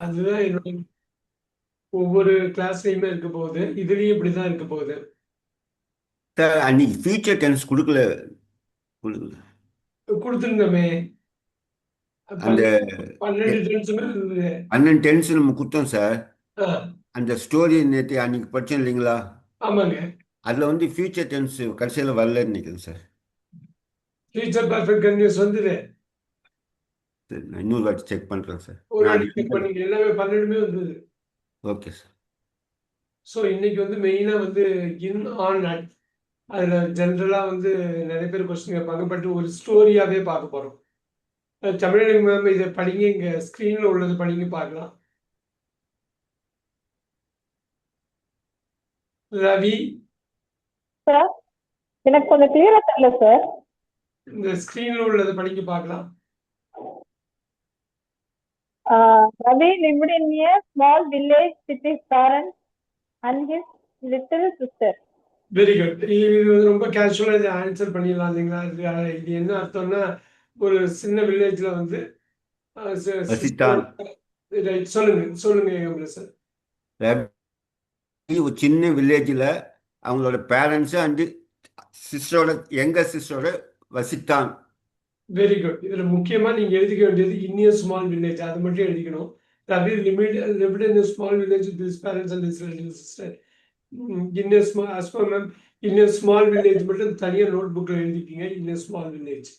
அதுதான் என்னோட ஒவ்வொரு கிளாஸ்லயுமே இருக்க போகுது. இதுலயும் இப்படிதான் இருக்க போகுது. சார் அன்னைக்கு ஃபியூச்சர் டென்ஸ் கொடுக்கல. கொடுத்துருந்தோமே. அந்த 12 டென்ஸுமே இருந்தது. அண்ணன் டென்ஸ் நம்ம கொடுத்தோம் சார். ஆ, அந்த ஸ்டோரி நேற்று அன்னைக்கு படிச்சோம் இல்லைங்களா? ஆமாங்க. அதில் வந்து ஃபியூச்சர் டென்ஸ் கடைசியில் வரலன்னு நினைக்கிறேன் சார். ஃபியூச்சர் பர்ஃபெக்ட் கன்டினியூஸ் வந்தது. சரி, நான் இன்னொரு வாட்டி செக் பண்ணுறேன் சார். ஒரு நான் வாட்டி செக் பண்ணீங்க, எல்லாமே 12மே வந்தது. Okay sir. ஸோ இன்னைக்கு வந்து மெயினா வந்து இன் ஆன் அட், அதுல ஜென்ரலா வந்து நிறைய பேர் கொஸ்டின் கேட்பாங்க. பட் ஒரு ஸ்டோரியாவே பார்க்க போறோம். தமிழக மேம் இதை படிங்க, இங்க ஸ்கிரீன்ல உள்ளது படிங்க பார்க்கலாம். ரவி, சார் எனக்கு கொஞ்சம் கிளியரா தெரியல சார். இந்த ஸ்கிரீன்ல உள்ளது படிங்க பார்க்கலாம். Ravi lived in a small village with his parents and his little sister. Very good. இது வந்து ரொம்ப கேஷுவலா இதை ஆன்சர் பண்ணிடலாம் இல்லைங்களா? இது என்ன அர்த்தம்னா, ஒரு சின்ன வில்லேஜ்ல வந்து வசித்தான். ரைட், சொல்லுங்க சொல்லுங்க ஏகம்பல சார். ஒரு சின்ன வில்லேஜில் அவங்களோட பேரண்ட்ஸு அண்டு சிஸ்டரோட யங்கர் சிஸ்டரோட வசித்தான். Very good. இதுல முக்கியமா நீங்க எழுதிக்க வேண்டியது இன் a ஸ்மால் வில்லேஜ், அது மட்டும் எழுதிக்கணும். Ravi lived in a small village with his parents and his little sister. in a small, as per ma'am, in a small village மட்டும் தனியா நோட் புக்ல எழுதிக்கிங்க. in a small village.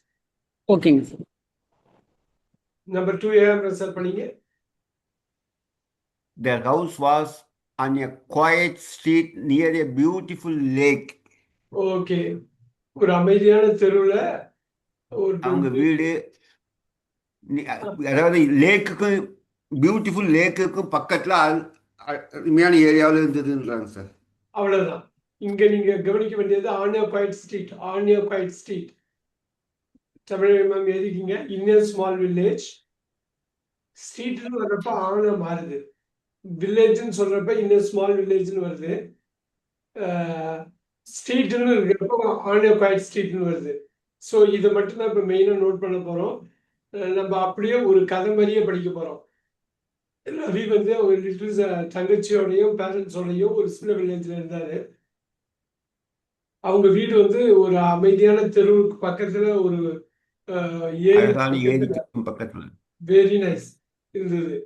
ஓகேங்க சார். நம்பர் 2 ஏகம்பல சார் படிங்க. Their house was on a quiet street near a beautiful lake. Okay, ஒரு அமைதியான தெருவுல ஒரு அவங்க வீடு அதாவது லேக்குக்கும் பியூட்டிஃபுல் லேக்குக்கும் பக்கத்தில் அருமையான ஏரியாவில் இருந்ததுன்றாங்க சார். அவ்வளவுதான். இங்க நீங்க கவனிக்க வேண்டியது on a quiet street, on a quiet street. Tamizhaga ma'am எழுதிக்கிங்க. in a small village. ஸ்ட்ரீட்னு வர்றப்ப ஆன மாறுது, வில்லேஜ்னு சொல்றப்ப in a small villageன்னு வருது, ஸ்ட்ரீட்னு இருக்கிறப்ப ஆன் a quiet streetன்னு வருது. ஸோ இதை மட்டும் தான் இப்போ மெயினாக நோட் பண்ண போறோம். நம்ம அப்படியே ஒரு கதை மாதிரியே படிக்க போறோம். ரவி வந்து ஒரு லிட்டில் தங்கச்சியோடையும் பேரண்ட்ஸோடையும் ஒரு சின்ன வில்லேஜ்ல இருந்தாரு. அவங்க வீடு வந்து ஒரு அமைதியான தெருவுக்கு பக்கத்துல ஒரு ஏரி அழகான ஏரிக்கு பக்கத்தில். வெரி நைஸ் இருந்தது.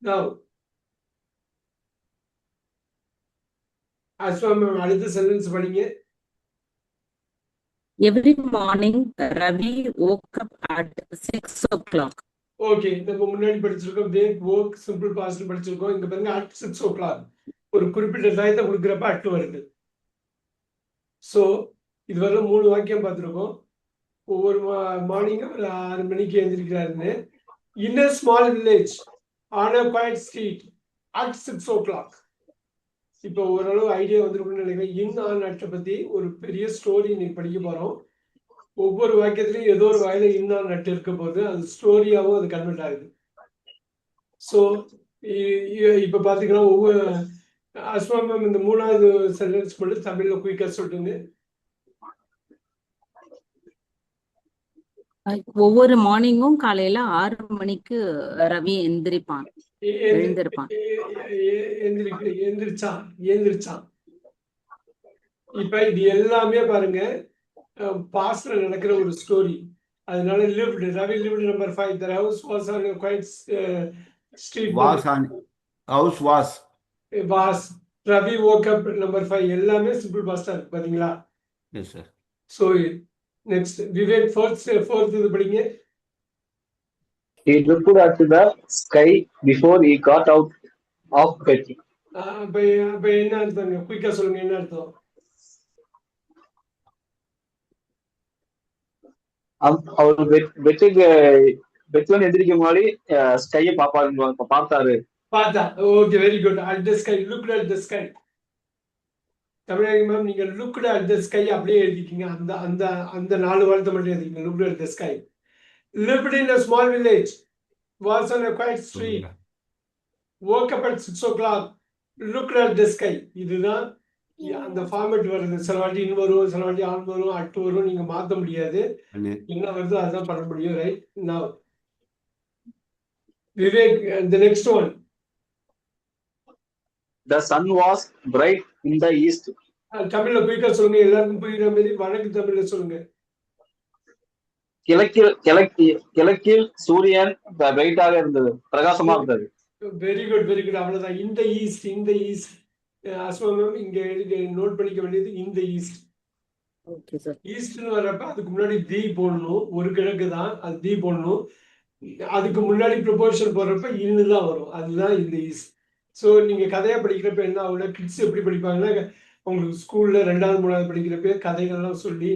Now, அஸ்வா மேம் அடுத்த சென்டென்ஸ் படிங்க. Every morning, Ravi woke up at 6 o'clock. Okay, நம்ம முன்னாடி படிச்சிருக்கோம் வேக் ஒர்க் சிம்பிள் பாஸ்ட் படிச்சிருக்கோம். இங்க பாருங்க at 6 o'clock, ஒரு குறிப்பிட்ட டயத்தை கொடுக்குறப்ப அட் வருது. ஸோ இதுவரை 3 வாக்கியம் பார்த்துருக்கோம். ஒவ்வொரு மார்னிங்கும் ஒரு 6 மணிக்கு எழுந்திருக்கிறாருன்னு. in a small village on a quiet street at 6 o'clock. இப்போ ஓரளவு ஐடியா வந்துருக்குன்னு நினைக்கிறேன். இன் ஆன் அட்டை பத்தி ஒரு பெரிய ஸ்டோரி இன்னைக்கு படிக்க போறோம். ஒவ்வொரு வாக்கியத்திலையும் ஏதோ ஒரு வாயில இன் ஆன் அட் இருக்க போது அது ஸ்டோரியாவும் அது கன்வெர்ட் ஆகுது. ஸோ இப்ப பாத்தீங்கன்னா ஒவ்வொரு அஸ்மா மேம் இந்த 3வது சென்டென்ஸ் மட்டும் தமிழ்ல குயிக்கா சொல்லிட்டுங்க. ஒவ்வொரு மார்னிங்கும் காலையில 6 மணிக்கு ரவி எழுந்திருப்பான். எந்திரிச்சான். இப்ப இது எல்லாமே பாருங்க பாஸ்ட்ல நடக்கிற ஒரு ஸ்டோரி. அதனால lived, Ravi lived number 5. The house was on a quiet street. was Ravi woke up number 5. எல்லாமே சிம்பிள் பாஸ்டா இருக்கு பாத்தீங்களா? Yes sir. So next Vivek fourth இது படிங்க. He looked at the sky before he got out of bed. அப்ப என்ன அர்த்தம்? குயிக்கா சொல்லுங்க, என்ன அர்த்தம்? அவர் பெட்ல எந்திரிக்க முன்னாடி ஸ்கையை பார்த்தாரு. பார்த்தா. Okay, very good. At the sky, looked at the sky. Tamizhaga ma'am நீங்க லுக்ட் அட் த ஸ்கை அப்படியே எழுதிக்கிங்க. அந்த அந்த அந்த 4 வார்த்தை மட்டும் எழுதிக்கிங்க. Looked at the sky. lived in a small village, was on a quiet street, woke up at 6 o'clock, looked at the sky. இதுதான் அந்த ஃபார்மேட் வருது. சில வாட்டி இன் வரும், சில வாட்டி ஆன் வரும், அட் வரும். நீங்க மாத்த முடியாது. என்ன வருதோ அதான் பண்ண முடியும். Right. Now Vivek, the next one. The sun was bright in the east. தமிழ்ல குயிக்கா சொல்லுங்க, எல்லாருக்கும் புரியுற மாதிரி வழக்கு தமிழ்ல சொல்லுங்க. கிழக்கில் சூரியன் பிரைட்டாக இருந்தது, பிரகாசமா இருந்தது. Very good, very good. அவ்வளவுதான். இந்த ஈஸ்ட், இந்த ஈஸ்ட். அஸ்வம் இங்க நோட் பண்ணிக்க வேண்டியது இந்த ஈஸ்ட். Okay, sir. ஈஸ்ட்னு வர்றப்ப அதுக்கு முன்னாடி தி போடணும். ஒரு கிழக்கு தான், அது தி போடணும். அதுக்கு முன்னாடி ப்ரொபோஷன் போடுறப்ப இன்னு தான் வரும். அதுதான் இந்த ஈஸ்ட். ஸோ நீங்க கதையா படிக்கிறப்ப என்ன ஆகுனா, கிட்ஸ் எப்படி படிப்பாங்கன்னா, உங்களுக்கு ஸ்கூல்ல 2வது 3வது படிக்கிறப்ப கதைகள்லாம் சொல்லி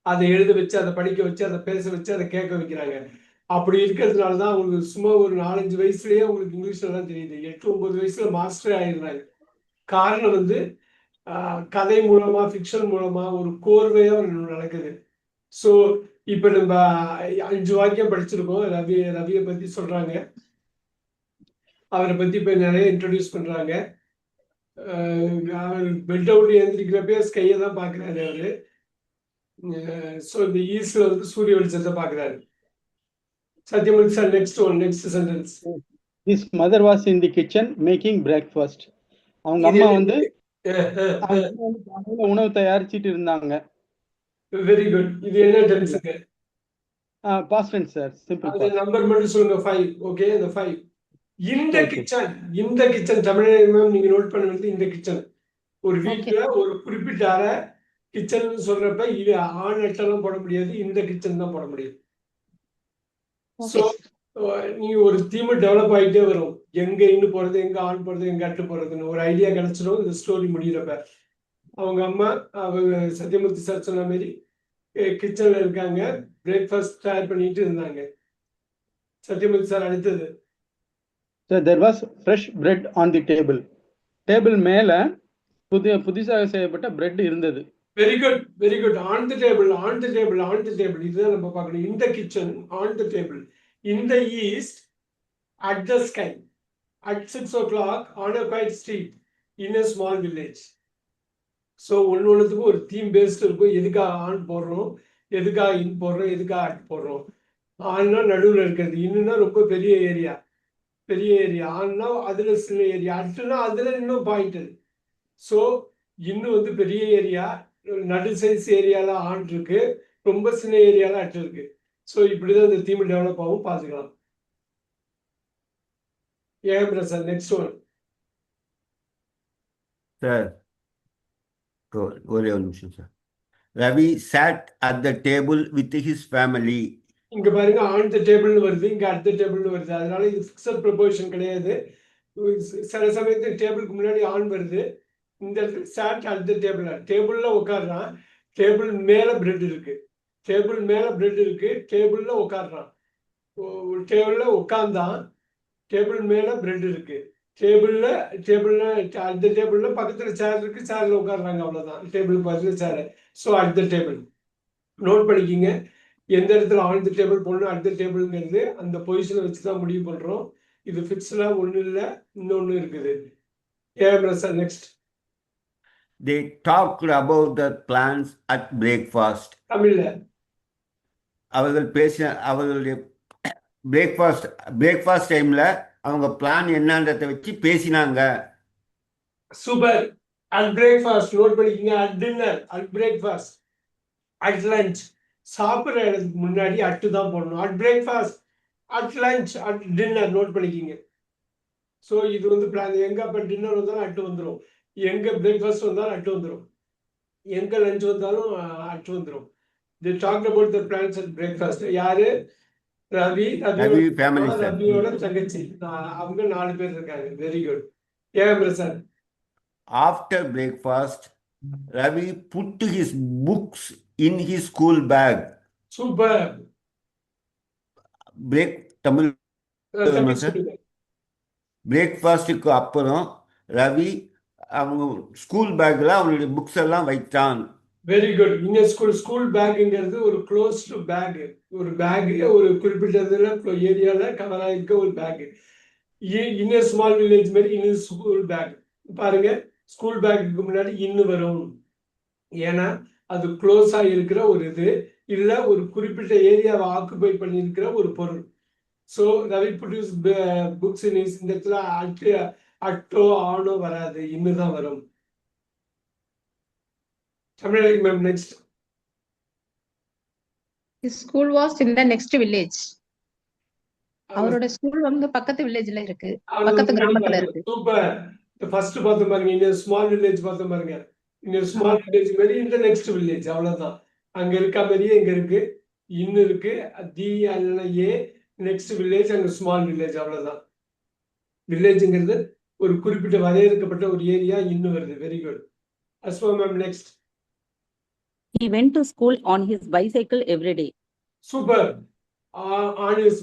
அதை எழுத வச்சு, அதை படிக்க வச்சு, அதை பேச வச்சு, அதை கேட்க வைக்கிறாங்க. அப்படி இருக்கிறதுனால தான் அவங்களுக்கு சும்மா ஒரு 4-5 வயசுலயே அவங்களுக்கு இங்கிலீஷ்ல எல்லாம் தெரியுது. 8-9 வயசுல மாஸ்டர் ஆயிடுறாங்க. காரணம் வந்து கதை மூலமா, ஃபிக்ஷன் மூலமா ஒரு கோர்வையா நடக்குது. ஸோ இப்ப நம்ம 5 வாக்கியம் படிச்சிருக்கோம். ரவியை பத்தி சொல்றாங்க. அவரை பத்தி இப்ப நிறைய இன்ட்ரோடியூஸ் பண்றாங்க. அவர் பெட் அவுட் எழுந்திருக்கிறப்ப ஸ்கையை தான் பாக்குறாரு அவரு. ஸோ இந்த ஈஸ்ட்ல வந்து சூரிய வெளிச்சத்தை பாக்குறாரு. Sathyamurthy sir, next sentence. His mother was in the kitchen making breakfast. அவங்க அம்மா வந்து காலையில உணவு தயாரிச்சிட்டு இருந்தாங்க. Very good. இது என்ன டென்ஸ்ங்க? பாஸ்ட் டென்ஸ் சார், சிம்பிள் அந்த பாஸ்ட். நம்பர் மட்டும் சொல்லுங்க. 5. ஓகே, அந்த 5. இந்த கிச்சன் தமிழ் நீங்க நோட் பண்ண வேண்டியது இந்த கிச்சன். ஒரு வீட்டுல ஒரு குறிப்பிட்ட அறை கிச்சன் சொல்றப்ப இது ஆண் அட்டெல்லாம் போட முடியாது, இந்த கிச்சன் தான் போட முடியும். ஸோ நீங்க ஒரு தீம் டெவலப் ஆகிட்டே வரும். எங்க இன்னும் போறது, எங்க ஆண் போறது, எங்க அட்டு போறதுன்னு ஒரு ஐடியா கிடைச்சிடும். இந்த ஸ்டோரி முடிகிறப்ப அவங்க அம்மா, அவங்க சத்யமூர்த்தி சார் சொன்ன மாதிரி கிச்சன்ல இருக்காங்க, பிரேக்ஃபாஸ்ட் தயார் பண்ணிட்டு இருந்தாங்க. சத்யமூர்த்தி சார் அடுத்தது. So there was fresh bread on the table. Table மேல புதிதாக செய்யப்பட்ட பிரெட் இருந்தது. Very good, very good. On the table, on the table, on the table. இதுதான் நம்ம பார்க்கணும். இந்த kitchen, on the table, in the east, at the sky, at 6 o'clock, on a quiet street, in a small village. So ஒன்றுத்துக்கும் ஒரு theme paste இருக்கும். எதுக்காக on போடுறோம், எதுக்காக இன் போடுறோம், எதுக்காக அட் போடுறோம். ஆன்னா நடுவில் இருக்கிறது, இன்னுன்னா ரொம்ப பெரிய ஏரியா, ஆன்னா அதுல சில ஏரியா, அட்டுனா அதுல இன்னும் பாயிண்ட். ஸோ இன்னும் வந்து பெரிய ஏரியா, நடு சைஸ் ஏரியால ஆன் இருக்கு, ரொம்ப சின்ன ஏரியால அட்டு இருக்கு. ஸோ இப்படிதான் இந்த தீம் டெவலப் ஆகும், பார்த்துக்கலாம். ஏன் பிரசாத், நெக்ஸ்ட் ஒன் சார். ஒரே ஒரு நிமிஷம் sir. Ravi sat at the table with his family. இங்க பாருங்க, ஆன் த டேபிள்னு வருது, இங்க அட் த டேபிள்னு வருது. அதனால இது ஃபிக்ஸட் ப்ரொபோஷன் கிடையாது. சில சமயத்தில் டேபிளுக்கு முன்னாடி ஆன் வருது. இந்த இடத்துல சாட் அட் த டேபிள், டேபிள்ல உட்காடுறான், டேபிள் மேல பிரெட் இருக்கு, டேபிள்ல உட்காடுறான், டேபிள்ல உட்காந்தான், டேபிள் மேல பிரெட் இருக்கு, டேபிள்ல அட் த டேபிள்ல பக்கத்துல சேர் இருக்கு, சேர்ல உட்காடுறாங்க, அவ்வளவுதான். டேபிள் பக்கத்துல chair. So at the table note பண்ணிக்கிங்க. எந்த இடத்துல ஆன் தி டேபிள் போடணும், அட் த டேபிள்ங்கிறது அந்த பொசிஷனை வச்சு தான் முடிவு பண்றோம். இது ஃபிக்ஸ்டா ஒண்ணு இல்லை, இன்னொன்னு இருக்குது. Sir next. They talked about the plans at breakfast. தமிழ்ல அவர்களுடைய பிரேக்ஃபாஸ்ட் டைம்ல அவங்க பிளான் என்னன்றதை வச்சு பேசினாங்க. சூப்பர். அட் பிரேக்ஃபாஸ்ட் நோட் பண்ணிக்கிங்க. At dinner, at breakfast, at lunch. சாப்பிட்ற இடத்துக்கு முன்னாடி அட்டு தான் போடணும். At breakfast, at lunch, at dinner note பண்ணிக்கிங்க. ஸோ இது வந்து பிளான். எங்க அப்போ டின்னர் வந்தாலும் அட்டு வந்துடும், எங்க பிரேக்ஃபாஸ்ட் வந்தாலும் அட்டு வந்துடும், எங்க லஞ்ச் வந்தாலும் அட்டு வந்துடும். The talk about the plans at breakfast. யாரு? ரவியோட தங்கச்சி. அவங்க 4 பேர் இருக்காங்க. Very good. Prasad. After breakfast, Ravi put his books in his school bag. Super. Tamil பிரேக்ஃபாஸ்டுக்கு அப்புறம் ரவி அவங்க ஸ்கூல் பேக்ல அவனுடைய புக்ஸ் எல்லாம் வைத்தான். Very good. இங்க ஸ்கூல் பேக்குங்கிறது ஒரு க்ளோஸ்டு பேக். ஒரு பேக் ஒரு குறிப்பிட்ட ஏரியால கவர் ஆயிருக்க ஒரு பேக். இன்னும் ஸ்மால் வில்லேஜ் மாதிரி இன்னும் ஸ்கூல் பேக். பாருங்க, ஸ்கூல் பேக்கு முன்னாடி இன்னும் வரும். ஏன்னா அது க்ளோஸ் ஆகிருக்கிற ஒரு இது, இல்ல ஒரு குறிப்பிட்ட ஏரியாவை ஆக்குபை பண்ணியிருக்கிற ஒரு பொருள். ஸோ ரவி புட்யூஸ் புக்ஸ் இந்த இடத்துல அட்டோ ஆனோ வராது, இன்னுதான் வரும். Tamil ma'am next. His school was in the next village. அவரோட ஸ்கூல் வந்து பக்கத்து வில்லேஜ்ல இருக்கு, பக்கத்து கிராமத்துல இருக்கு. சூப்பர். ஃபர்ஸ்ட் பார்த்த பாருங்க, இன்னும் ஸ்மால் வில்லேஜ் பார்த்த பாருங்க. இன்னும் ஸ்மால் வில்லேஜ் மாதிரி இந்த நெக்ஸ்ட் வில்லேஜ், அவ்வளவுதான். அங்க இருக்க மாதிரியே இங்க இருக்கு, இன்னும் இருக்கு, தி அல்ல ஏ, நெக்ஸ்ட் வில்லேஜ், அங்க ஸ்மால் வில்லேஜ், அவ்வளவுதான். வில்லேஜ்ங்கிறது ஒரு குறிப்பிட்ட வரையறுக்கப்பட்ட ஒரு ஏரியா, இன்னும் வருது. Very good. Asma ma'am next. He went to school on his bicycle every day. Super. On his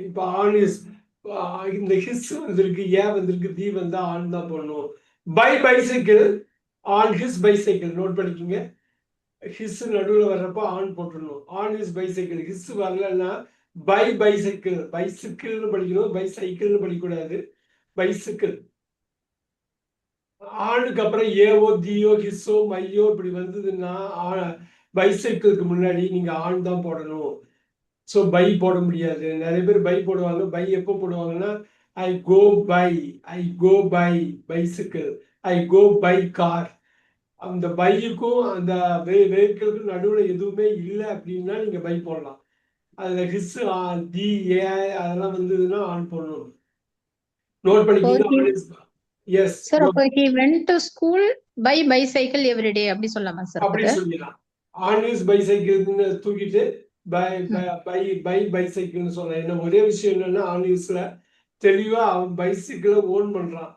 இப்போ ஆனிஸ் இந்த ஹிஸ் வந்திருக்கு, ஏ வந்திருக்கு, தி வந்தா ஆன் தான் போடணும். By bicycle, on his bicycle note பண்ணிக்கோங்க. ஹிஸ் நடுவில் வர்றப்போ ஆன் போட்டுடணும். On his bicycle. ஹிஸ் வரலன்னா பை பைசைக்கிள், பைசைக்கிள்னு படிக்கணும், பைசைக்கிள்னு படிக்கக்கூடாது, பைசைக்கிள். ஆணுக்கு அப்புறம் ஏவோ தியோ ஹிஸ்ஸோ மையோ இப்படி வந்ததுன்னா பைசைக்கிளுக்கு முன்னாடி நீங்க ஆண் தான் போடணும். ஸோ பை போட முடியாது. நிறைய பேர் பை போடுவாங்க. பை எப்போ போடுவாங்கன்னா I go by bicycle, I go by car. அந்த பைக்குக்கும் அந்த வெஹிக்கிளுக்கும் நடுவில் எதுவுமே இல்லை அப்படின்னா நீங்க பை போடலாம். அதுல ஹிஸ் தி ஏ அதெல்லாம் வந்ததுன்னா ஆன் போடணும். நோட் பண்ணிக்கிங்க. எஸ் சார், அப்போ he went to school by bicycle every day அப்படி சொல்லலாமா சார்? அப்படி சொல்லிடலாம். ஆன் ஹிஸ் பைசைக்கிள்னு தூக்கிட்டு பை பைசைக்கிள்னு சொல்லலாம். என்ன ஒரே விஷயம் என்னன்னா, ஆன் ஹிஸ்ல தெளிவா அவன் பைசைக்கிளை ஓன் பண்றான்.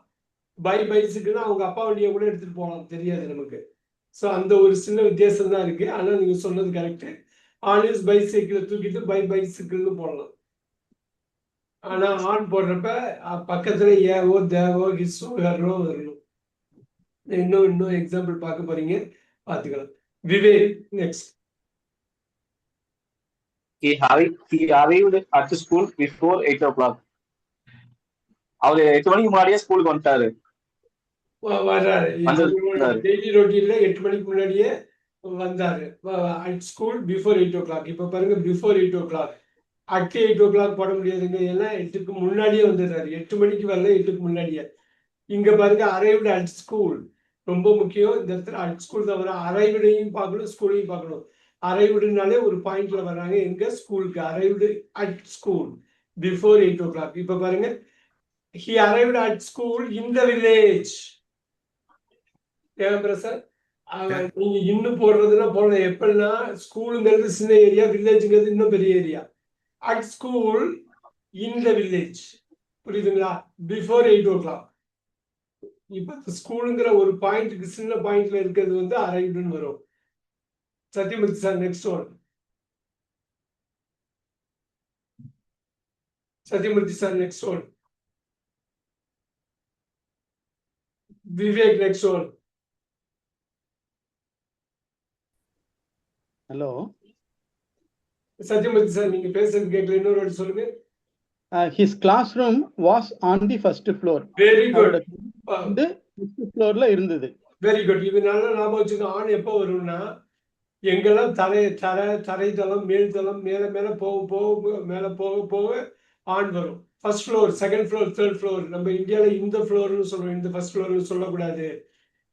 பை பைசைக்கிள்னா அவங்க அப்பா வண்டியை கூட எடுத்துட்டு போகலாம், தெரியாது நமக்கு. ஸோ அந்த ஒரு சின்ன வித்தியாசம் தான் இருக்கு. ஆனா நீங்க சொன்னது கரெக்ட். ஆன் ஹிஸ் பைசைக்கிளை தூக்கிட்டு பை பைசைக்கிள்னு போடலாம். ஆனா ஆன் போடுறப்ப பக்கத்துல ஏவோ தேவோ ஹிஸ்ஸோ ஹெரோ வரணும். இன்னும் எக்ஸாம்பிள் பார்க்க போறீங்க, பார்த்துக்கலாம். Vivek next. He arrived at the school before 8 o'clock. அவரு 8 மணிக்கு முன்னாடியே ஸ்கூலுக்கு வந்துட்டாரு. வர்றாரு. வந்தாரு. டெய்லி ரொட்டீன்ல 8 மணிக்கு முன்னாடியே வந்தாரு. At school before 8 o'clock. இப்ப பாருங்க, பிஃபோர் 8 o'clock. அட் 8 o'clock போட முடியாதுங்க, ஏன்னா 8க்கு முன்னாடியே வந்துடுறாரு. 8 மணிக்கு வரல, 8க்கு முன்னாடியே. இங்க பாருங்க, அரைவ்டு அட் ஸ்கூல் ரொம்ப முக்கியம். இந்த இடத்துல அட் ஸ்கூல் தான் வரும். அரைவ்டையும் பார்க்கணும், ஸ்கூலையும் பார்க்கணும். அரைவ்டுனாலே ஒரு பாயிண்ட்ல வர்றாங்க, எங்க ஸ்கூலுக்கு. Arrived at school before 8 o'clock. இப்ப பாருங்க, he arrived at school in the village. Sir நீங்க இன்னும் போடுறதுன்னா போடலாம். எப்படின்னா, ஸ்கூலுங்கிறது சின்ன ஏரியா, வில்லேஜ்ங்கிறது இன்னும் பெரிய area. At school in the village, புரியுதுங்களா? Before 8 o'clock. இப்ப ஸ்கூலுங்கிற ஒரு பாயிண்ட்டுக்கு சின்ன பாயிண்ட்ல இருக்கிறது வந்து அரைவ்டுன்னு வரும். Sathyamurthy sir next one. Sathyamurthy sir next one. Vivek next one. Hello Sathyamurthy sir நீங்க பேசுறது கேட்கல, இன்னொரு வாட்டி சொல்லுங்க. His class room was on the first floor. Very good. வந்து ஃபர்ஸ்ட் ஃப்ளோர்ல இருந்தது. Very good. இது நல்லா ஞாபகம் வச்சுக்கோ. ஆண் எப்போ வரும்னா, எங்கெல்லாம் தரைத்தளம் மேல்தளம் மேல மேல போக ஆண் வரும். First floor, second floor, third floor. நம்ம இந்தியாவில இந்த ஃப்ளோர்னு சொல்றோம், இந்த ஃபர்ஸ்ட் ஃப்ளோர்னு சொல்லக்கூடாது.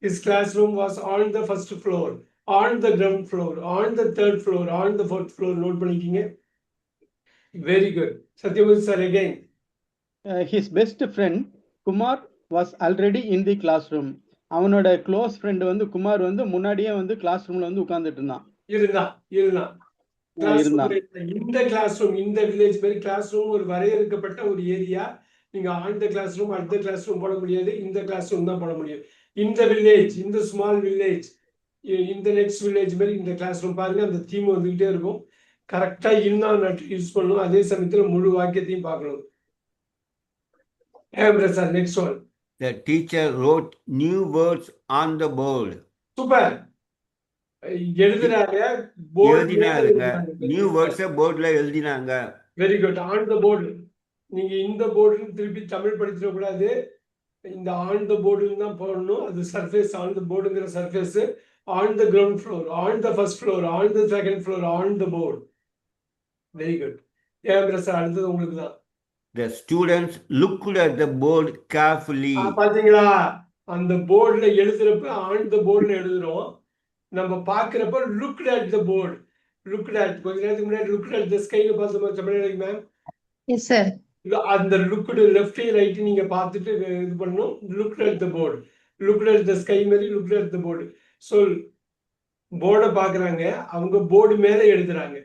His class room was on the first floor, on the ground floor, on the third floor, on the fourth floor. Note பண்ணிக்கிங்க. Very good. Sathyamoorthy sir again. His best friend Kumar was already in the class room. அவனோட close friend வந்து குமார் வந்து முன்னாடியே வந்து class ரூம்ல வந்து உட்கார்ந்துட்டு இருந்தான். இருந்தான். இந்த கிளாஸ் ரூம், இந்த வில்லேஜ் மாதிரி கிளாஸ் ரூம் ஒரு வரையறுக்கப்பட்ட ஒரு ஏரியா. நீங்க ஆன் த கிளாஸ் ரூம், அடுத்த கிளாஸ் ரூம் போட முடியாது, இந்த கிளாஸ் ரூம் தான் போட முடியும். இந்த வில்லேஜ், இந்த ஸ்மால் வில்லேஜ், இந்த நெக்ஸ்ட் வில்லேஜ் மாதிரி இந்த கிளாஸ் ரூம். பாருங்க, அந்த தீம் வந்துகிட்டே இருக்கும். கரெக்டா இன்னும் யூஸ் பண்ணணும், அதே சமயத்துல முழு வாக்கியத்தையும் பார்க்கணும். Sir next one. The teacher wrote new words on the board. Super. எழுதுறாங்க, நியூ வேர்ட்ஸ் போர்ட்ல எழுதினாங்க. Very good. On the board. நீங்க இந்த போர்டுன்னு திருப்பி தமிழ் படிச்சிட கூடாது, இந்த ஆன் த போர்டுன்னு தான் போடணும். அது சர்ஃபேஸ், ஆன் த போர்டுங்கிற surface. On the ground floor, on the first floor, on the second floor, on the board. Very good. Sir அடுத்தது உங்களுக்கு தான். The students looked at the board carefully. பாத்தீங்களா, அந்த போர்டுல எழுதுறப்ப ஆன் த போர்டுல எழுதுறோம், நம்ம பாக்குறப்ப looked at the board. Looked at கொஞ்ச நேரத்துக்கு முன்னாடி லுக்ட் அட் த ஸ்கைன்னு பார்த்தோம் தமிழ் மேம். Yes sir. அந்த லுக்டு லெஃப்ட் ரைட் நீங்க பார்த்துட்டு இது பண்ணணும். Looked at the board, looked at the sky மாதிரி looked at the board. So போர்டை பார்க்குறாங்க, அவங்க போர்டு மேலே எழுதுறாங்க.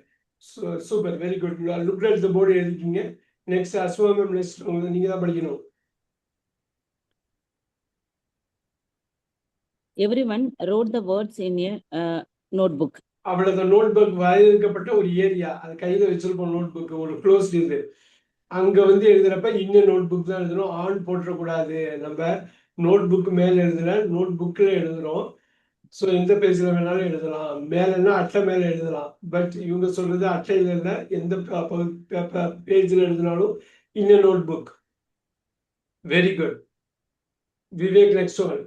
Super, very good. Looked at the board எழுதிக்கிங்க. நெக்ஸ்ட் அஸ்மா மேம், நெக்ஸ்ட் நீங்க தான் படிக்கணும். Everyone wrote the words in a notebook. அவ்வளவு நோட் புக் வரையறுக்கப்பட்ட ஒரு ஏரியா, அது கையில வச்சிருப்போம். நோட் புக் ஒரு க்ளோஸ்ட் இது. அங்க வந்து எழுதுறப்ப இன்னும் நோட் புக் தான் எழுதணும். ஆன் போட்டுறக்கூடாது. நம்ம நோட் புக் மேல எழுதுற நோட் புக்ல எழுதுறோம். ஸோ எந்த பேஜ்ல வேணாலும் எழுதலாம். மேலன்னா அட்டை மேல எழுதலாம். பட் இவங்க சொல்றது அட்டையில இல்லை, எந்த பேஜ்ல எழுதினாலும் இன்னும் notebook. Very good. Vivek, next one.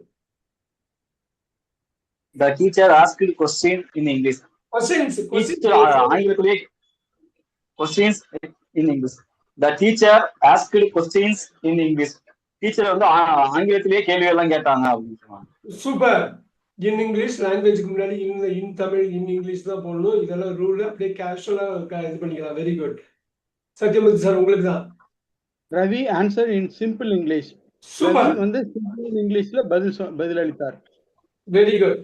The teacher asked question in English. Teacher, ஆங்கிலத்திலே questions in English. The teacher asked questions in English. Teacher வந்து ஆங்கிலத்திலேயே கேள்வி எல்லாம் கேட்டாங்க அப்படின்னு சொன்னாங்க. சூப்பர். இன் இங்கிலீஷ் லாங்குவேஜ்க்கு முன்னாடி இன் தமிழ் இன் இங்கிலீஷ் தான் போடணும். இதெல்லாம் ரூல். அப்படியே கேஷுவலா இது பண்ணிக்கலாம். Very good. சத்யமூர்த்தி சார், உங்களுக்கு தான். ரவி ஆன்சர் இன் சிம்பிள் இங்கிலீஷ். சூப்பர். ரவி வந்து சிம்பிள் இங்கிலீஷ்ல பதில் அளித்தார். Very good.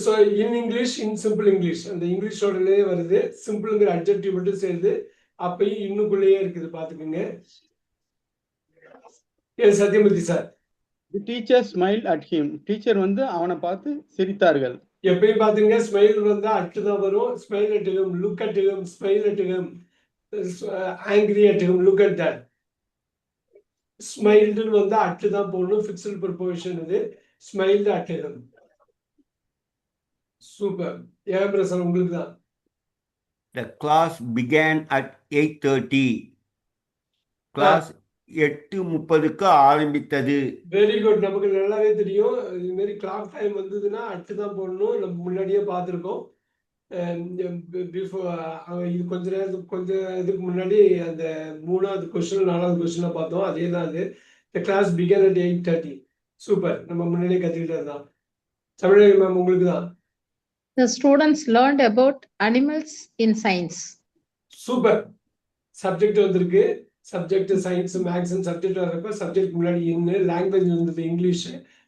So in English, in simple English, அந்த இங்கிலீஷோடலே வருது. சிம்பிள்ங்கிற அட்ஜெக்டிவ் மட்டும் சேர்ந்து அப்பயும் இன்னுக்குள்ளேயே இருக்குது, பாத்துக்கோங்க. Sathyamurthy sir. The teacher smiled at him. Teacher வந்து அவனை பார்த்து சிரித்தார்கள். எப்பயும் பாத்துங்க, ஸ்மைல் வந்தா அட்டு தான் வரும். Smile at him, look at him, smile at him, angry at him, look at that. ஸ்மைல்டுன்னு வந்தா அட்டு தான் போடணும். ஃபிக்ஸ்டு ப்ரொபோசிஷன் இது. Smiled at him. Super. Prasan, உங்களுக்கு தான். The class began at 8:30. Class 8:30க்கு ஆரம்பித்தது. Very good. நமக்கு நல்லாவே தெரியும், இது மாதிரி கிளாக் டைம் வந்ததுன்னா அட்டு தான் போடணும். நம்ம முன்னாடியே பார்த்துருக்கோம். பிஃபோர் இது கொஞ்சம் இதுக்கு முன்னாடி அந்த 3வது கொஸ்டின் 4வது கொஸ்டினை பார்த்தோம். அதே தான் அது. The class began at 8:30. Super. நம்ம முன்னாடியே கற்றுக்கிட்டது தான். தமிழக மேம், உங்களுக்கு தான். The students learned about animals in science. Super. Subject வந்திருக்கு. சப்ஜெக்ட் சயின்ஸ், மேக்ஸ் சப்ஜெக்ட் வர்றப்ப சப்ஜெக்ட் முன்னாடி இன்னு, லாங்குவேஜ் இருந்தது இங்கிலீஷ்,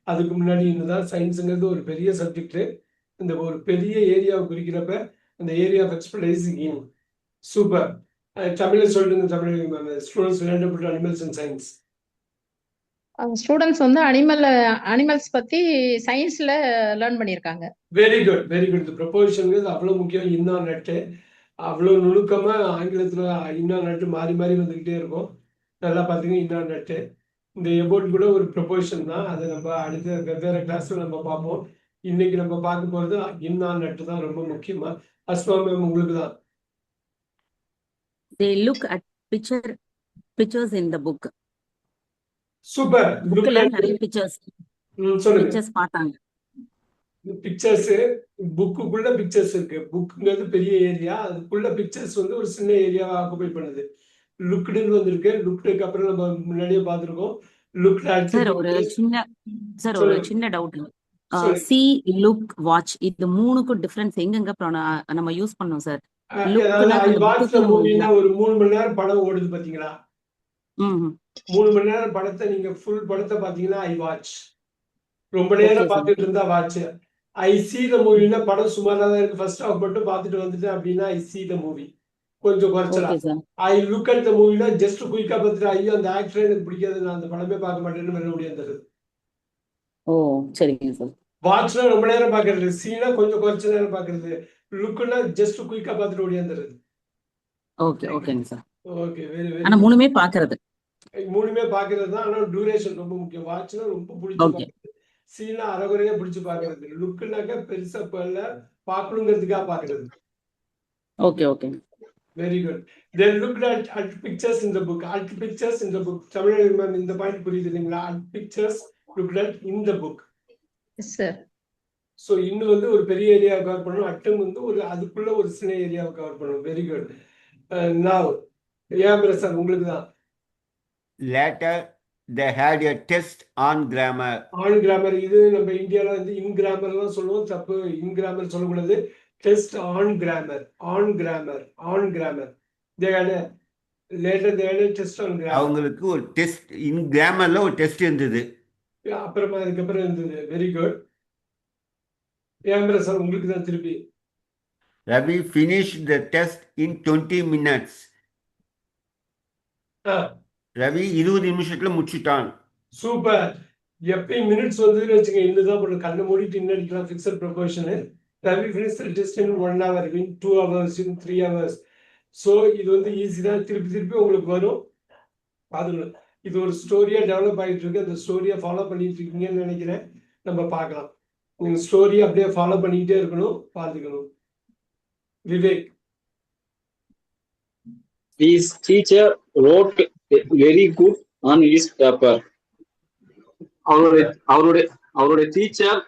அதுக்கு முன்னாடி இன்னுதான். சயின்ஸுங்கிறது ஒரு பெரிய சப்ஜெக்ட். இந்த ஒரு பெரிய ஏரியாவை குறிக்கிறப்ப அந்த ஏரியா ஆஃப் எக்ஸ்பர்டைசிங் இன். சூப்பர். தமிழ்ல சொல்லிட்டு Tamil students learn about animals and science. Students வந்து அனிமல்ஸ் பத்தி சயின்ஸ்ல லேர்ன் பண்ணியிருக்காங்க. Very good, very good. இந்த ப்ரொபோசிஷன்ங்கிறது அவ்வளோ முக்கியம். இன்னா நட்டு அவ்வளோ நுணுக்கமா ஆங்கிலத்தில் இன்னா நட்டு மாறி மாறி வந்துக்கிட்டே இருக்கும். நல்லா பார்த்தீங்கன்னா இன்னா நட்டு. இந்த எபோட் கூட ஒரு ப்ரொபோசிஷன் தான். அதை நம்ம அடுத்த வெவ்வேறு கிளாஸில் நம்ம பார்ப்போம். இன்னைக்கு நம்ம பார்க்க போகிறது இன்னா நட்டு தான் ரொம்ப முக்கியமா. அஸ்மா மேம், உங்களுக்கு தான். They look at pictures in the book. Super. புக்ல நிறைய சொல்லுங்க. பிக்சர்ஸ் பார்த்தாங்க. பிக்சர்ஸ், புக்குக்குள்ள பிக்சர்ஸ் இருக்கு. புக்குங்கிறது பெரிய ஏரியா, அதுக்குள்ள பிக்சர்ஸ் வந்து ஒரு சின்ன ஏரியாவை ஆக்குபை பண்ணுது. லுக்டுன்னு வந்திருக்கு. லுக்டுக்கு அப்புறம் நம்ம முன்னாடியே பார்த்துருக்கோம். லுக் சார் ஒரு சின்ன டவுட். சி, லுக், வாட்ச், இது மூணுக்கும் டிஃபரன்ஸ் எங்கெங்க நம்ம யூஸ் பண்ணோம் சார்? மூவினா ஒரு 3 மணி நேரம் படம் ஓடுது பாத்தீங்களா? 3 மணி நேரம் படத்தை நீங்க ஃபுல் படத்தை பாத்தீங்கன்னா ஐ வாட்ச். ரொம்ப நேரம் பார்த்துட்டு இருந்தா வாட்ச். ஐ சி த மூவினா படம் சுமாரா தான் இருக்கு, ஃபர்ஸ்ட் ஹாஃப் மட்டும் பார்த்துட்டு வந்துட்டேன் அப்படின்னா ஐ சி த மூவி. கொஞ்சம் குறைச்சலாம். ஐ லுக் அட் த மூவினா ஜஸ்ட் குயிக்கா பார்த்துட்டு ஐயோ அந்த ஆக்டர் எனக்கு பிடிக்காது, நான் அந்த படமே பார்க்க மாட்டேன்னு வெளில முடியாது. ஓ சரிங்க சார். வாட்ச்னா ரொம்ப நேரம் பாக்குறது, சீனா கொஞ்சம் குறைச்ச நேரம் பாக்குறது, லுக்னா ஜஸ்ட் குயிக்கா பார்த்துட்டு ஓடியாந்துறது. ஓகே ஓகேங்க சார். Okay, very very. ஆனா மூணுமே பாக்குறது. மூணுமே பாக்குறது தான். ஆனா டியூரேஷன் ரொம்ப முக்கியம். வாட்ச்னா ரொம்ப பிடிச்சி பாக்குறது, சீனா அரைகுறையா பிடிச்சி பாக்குறது, லுக்னாக்க பெருசா பார்க்கணுங்கிறதுக்காக பாக்குறது. Okay okay. Very good. They looked at pictures in the book. At pictures in the book. Tamil ma'am இந்த பாயிண்ட் புரியுது இல்லைங்களா? At pictures looked at in the book. Yes sir. So இன்னும் வந்து ஒரு பெரிய ஏரியாவை கவர் பண்ணணும். அட்டம் வந்து ஒரு அதுக்குள்ள ஒரு சின்ன ஏரியாவை கவர் பண்ணணும். Very good. நாவ் பிரசாத், உங்களுக்கு தான். later they had a test on grammar. On grammar இது நம்ம இந்தியால வந்து இன் கிராமர்லாம் சொல்லுவோம், தப்பு. இன் கிராமர் சொல்லக்கூடாது. Test on grammar, on grammar, on grammar. they had a later they had a test on grammar. அவங்களுக்கு ஒரு டெஸ்ட் இன் கிராமர்ல ஒரு டெஸ்ட் இருந்தது. அப்புறமா அதுக்கப்புறம் இருந்தது. Very good. ஏன் சார் உங்களுக்கு தான் திருப்பி. Ravi finished the test in 20 minutes. Ravi 20 நிமிஷத்துல முடிச்சிட்டான். சூப்பர். எப்பயும் மினிட்ஸ் வந்ததுன்னு வச்சுங்க, இன்னுதான் போட்டு கண்ணை மூடிட்டு இன்னும் அடிக்கலாம். Fixed proportion. Ravi finish the test in 1 hour, in 2 hours, in 3 hours. So இது வந்து ஈஸி தான். திருப்பி திருப்பி உங்களுக்கு வரும். பாருங்க, இது ஒரு ஸ்டோரியா டெவலப் ஆகிட்டு இருக்கு. அந்த ஸ்டோரியை ஃபாலோ பண்ணிட்டு இருக்கீங்கன்னு நினைக்கிறேன். நம்ம பார்க்கலாம். நீங்க ஸ்டோரி அப்படியே ஃபாலோ பண்ணிக்கிட்டே இருக்கணும், பார்த்துக்கணும். Vivek. His teacher wrote very good on his paper. அவருடைய டீச்சர்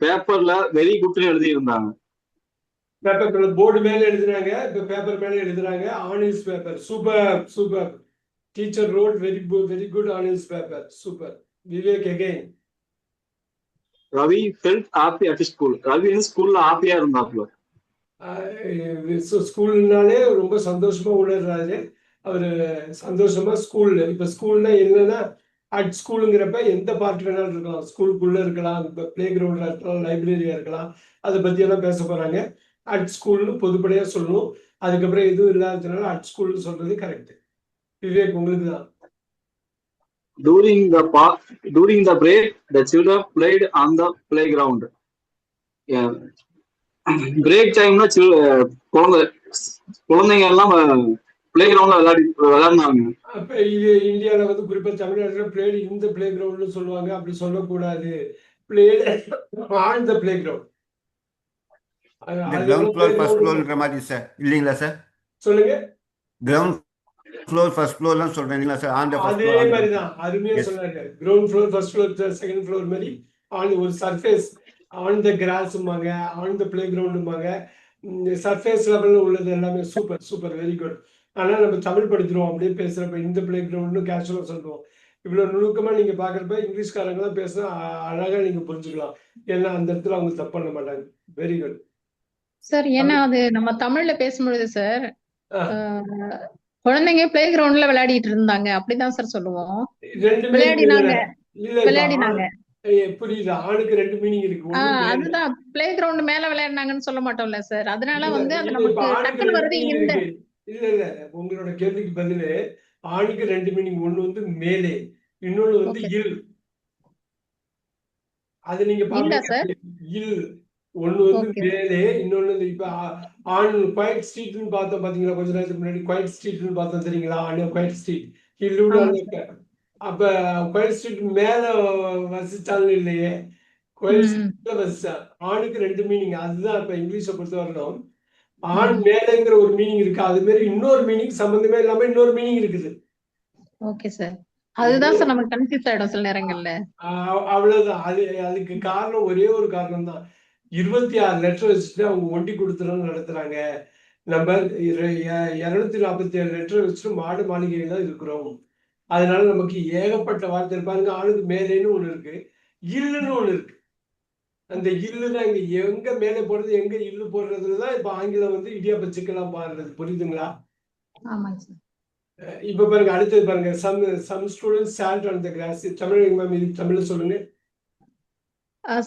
பேப்பர்ல வெரி குட்னு எழுதி இருந்தாங்க. பேப்பர் போர்டு மேல எழுதுறாங்க, இப்ப பேப்பர் மேல எழுதுறாங்க. On his paper. Super super. Teacher road very good on his paper. Super. Vivek again. Ravi felt happy at school. Ravi ஸ்கூல்ல ஹாப்பியா இருந்தாப்ல. ஸ்கூல்னாலே ரொம்ப சந்தோஷமா உணர்றாரு அவரு. சந்தோஷமா ஸ்கூல். இப்ப ஸ்கூல்னா என்னன்னா, அட் ஸ்கூலுங்கிறப்ப எந்த பார்ட் வேணாலும் இருக்கலாம். ஸ்கூலுக்குள்ள இருக்கலாம், பிளே கிரவுண்ட்ல இருக்கலாம், லைப்ரரியா இருக்கலாம். அதை பத்தி எல்லாம் பேச போறாங்க. அட் ஸ்கூல்னு பொதுப்படையா சொல்லணும். அதுக்கப்புறம் எதுவும் இல்லாததுனால அட் ஸ்கூல்னு சொல்றது கரெக்ட். விவேக் உங்களுக்கு தான். During the break, the children played on the playground. Break டைம்ல குழந்தைங்க எல்லாம் பிளே கிரவுண்ட்ல விளையாடினாங்க. அப்ப இது இந்தியாவில வந்து குறிப்பா தமிழ்நாட்டுல பிளேடு இந்த பிளே கிரவுண்ட்னு சொல்லுவாங்க. அப்படி சொல்லக்கூடாது. Played on the play ground. Ground floor first ஃப்ளோர்ன்ற மாதிரி சார் இல்லீங்களா சார்? சொல்லுங்க. கிரவுண்ட் ஃப்ளோர் ஃபர்ஸ்ட் ஃப்ளோர்லாம் சொல்றீங்களா சார்? ஆன் த ஃபர்ஸ்ட் அதே மாதிரி தான் அருமையா சொன்னாங்க. Ground floor, first floor, second floor மாதிரி ஆன் ஒரு சர்ஃபேஸ், ஆன் த கிராஸ்ம்பாங்க, ஆன் த பிளே கிரவுண்டும்பாங்க. சர்ஃபேஸ் லெவல்ல உள்ளது எல்லாமே சூப்பர் சூப்பர் வெரி குட். ஆனா நம்ம தமிழ் படிச்சிருவோம் அப்படியே பேசுறப்ப இந்த பிளே கிரவுண்ட்னு கேஷுவலா சொல்லுவோம். இவ்வளவு நுணுக்கமா நீங்க பாக்குறப்ப இங்கிலீஷ்காரங்களாம் பேசுனா அழகா நீங்க புரிஞ்சுக்கலாம். ஏன்னா அந்த இடத்துல அவங்க தப்பு பண்ண மாட்டாங்க. Very good sir. ஏன்னா அது நம்ம தமிழ்ல பேசும்பொழுது சார், குழந்தைங்க பிளே கிரவுண்ட்ல விளையாடிட்டு இருந்தாங்க அப்படிதான் சார் சொல்லுவோம். விளையாடினாங்க. புரியுது. ஆணுக்கு 2 மீனிங் இருக்கு. அதுதான் பிளே கிரவுண்ட் மேல விளையாடினாங்கன்னு சொல்ல மாட்டோம்ல சார். அதனால வந்து அது நமக்கு டக்குனு வருது. இந்த இல்ல உங்களோட கேள்விக்கு பதிலு ஆணுக்கு 2 மீனிங். ஒண்ணு வந்து மேலே, இன்னொன்னு வந்து இல். அது நீங்க பாருங்க. இல் ஒண்ணு வந்து மேலே, இன்னொன்னு இப்ப ஆன் குவைட் ஸ்ட்ரீட்னு பார்த்தோம் பாத்தீங்களா? கொஞ்ச நேரத்துக்கு முன்னாடி குவைட் ஸ்ட்ரீட்னு பார்த்தோம் தெரியுங்களா? Quiet street. அப்ப குவைட் ஸ்ட்ரீட் மேல வசிச்சாலும் இல்லையே, குவைட் ஸ்ட்ரீட்ல வசிச்சா. ஆணுக்கு 2 மீனிங். அதுதான் இப்ப இங்கிலீஷை பொறுத்த வரணும். ஆண் மேலைங்கிற ஒரு மீனிங் இருக்கு. அது மாதிரி இன்னொரு மீனிங் சம்பந்தமே இல்லாம இன்னொரு மீனிங் இருக்குது. Okay sir. அதுதான் சார் நமக்கு கன்ஃபியூஸ் ஆயிடும் சில நேரங்கள்ல. அவ்வளவுதான். அதுக்கு காரணம் ஒரே ஒரு காரணம் தான். 26 லெட்டர் வச்சுட்டு அவங்க ஒண்டி கொடுத்துறோம் நடத்துறாங்க. நம்ம 247 லெட்டர் வச்சுட்டு மாடு மாளிகையில தான் இருக்கிறோம். அதனால நமக்கு ஏகப்பட்ட வார்த்தை இருப்பாங்க. ஆளுக்கு மேலேன்னு ஒண்ணு இருக்கு, இல்லுன்னு ஒண்ணு இருக்கு. அந்த இல்லு தான் இங்க எங்க மேலே போடுறது, எங்க இல்லு போடுறதுதான் இப்ப ஆங்கிலம் வந்து இடியாப்ப சிக்கலாம் பாடுறது. புரியுதுங்களா? இப்ப பாருங்க, அடுத்தது பாருங்க. some students sat on the grass. தமிழ்ல சொல்லுங்க.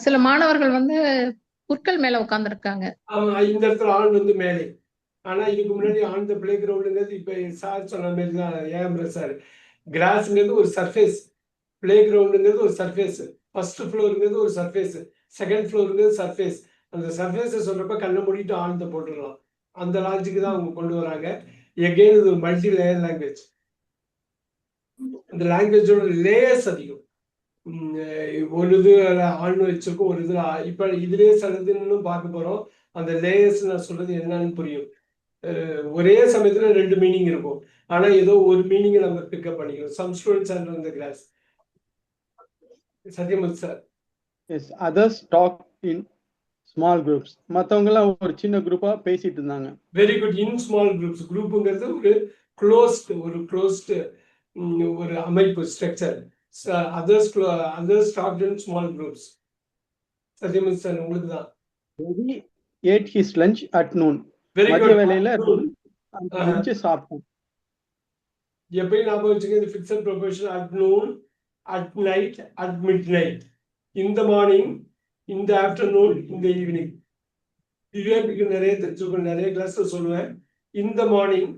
சில மாணவர்கள் வந்து புற்கள் மேல உட்கார்ந்து இருக்காங்க. இந்த இடத்துல ஆண் வந்து மேலே. ஆனா இதுக்கு முன்னாடி ஆன் த பிளே கிரவுண்டுங்கிறது இப்ப சார் சொன்ன மாதிரி தான். ஏன் சார், கிராஸ்ங்கிறது ஒரு சர்ஃபேஸ், பிளே கிரவுண்டுங்கிறது ஒரு சர்ஃபேஸ், ஃபர்ஸ்ட் ஃப்ளோருங்கிறது ஒரு சர்ஃபேஸ், செகண்ட் ஃப்ளோருங்கிறது சர்ஃபேஸ். அந்த சர்ஃபேஸை சொல்றப்ப கண்ணை மூடிட்டு ஆழ்ந்த போட்டுடலாம். அந்த லாஜிக்கு தான் அவங்க கொண்டு வராங்க. எகெயின் இது மல்டி லேயர் லாங்குவேஜ். அந்த லாங்குவேஜோட லேயர்ஸ் அதிகம். ஒரு இது ஆண் வச்சிருக்கோம், ஒரு இது இப்ப இதுலயே சிலதுன்னு பார்க்க போறோம். அந்த லேயர்ஸ் நான் சொல்றது என்னன்னு புரியும். ஒரே சமயத்துல 2 மீனிங் இருக்கும். ஆனா ஏதோ ஒரு மீனிங் நம்ம பிக்கப் பண்ணிக்கிறோம். some students are on the grass. Sathyamurthy sir. Yes, others talk in small groups. மத்தவங்க எல்லாம் ஒரு சின்ன குரூப்பா பேசிட்டு இருந்தாங்க. Very good. In small groups. குரூப்புங்கிறது ஒரு க்ளோஸ்ட் ஒரு அமைப்பு structure. Others talked in small groups. Sathyamoorthy sir உங்களுக்கு தான். Ravi ate his lunch at noon. Very மதிய குட். வேளையில லஞ்ச் சாப்பிட்டோம். எப்பயும் ஞாபகம் வச்சுங்க, இந்த fixed preposition at noon, at night, at mid night, இந்த மார்னிங், இந்த ஆஃப்டர்நூன், இந்த ஈவினிங். விவேக்கு நிறைய தெரிஞ்சுக்கணும், நிறைய கிளாஸ்ல சொல்லுவேன். இந்த மார்னிங்,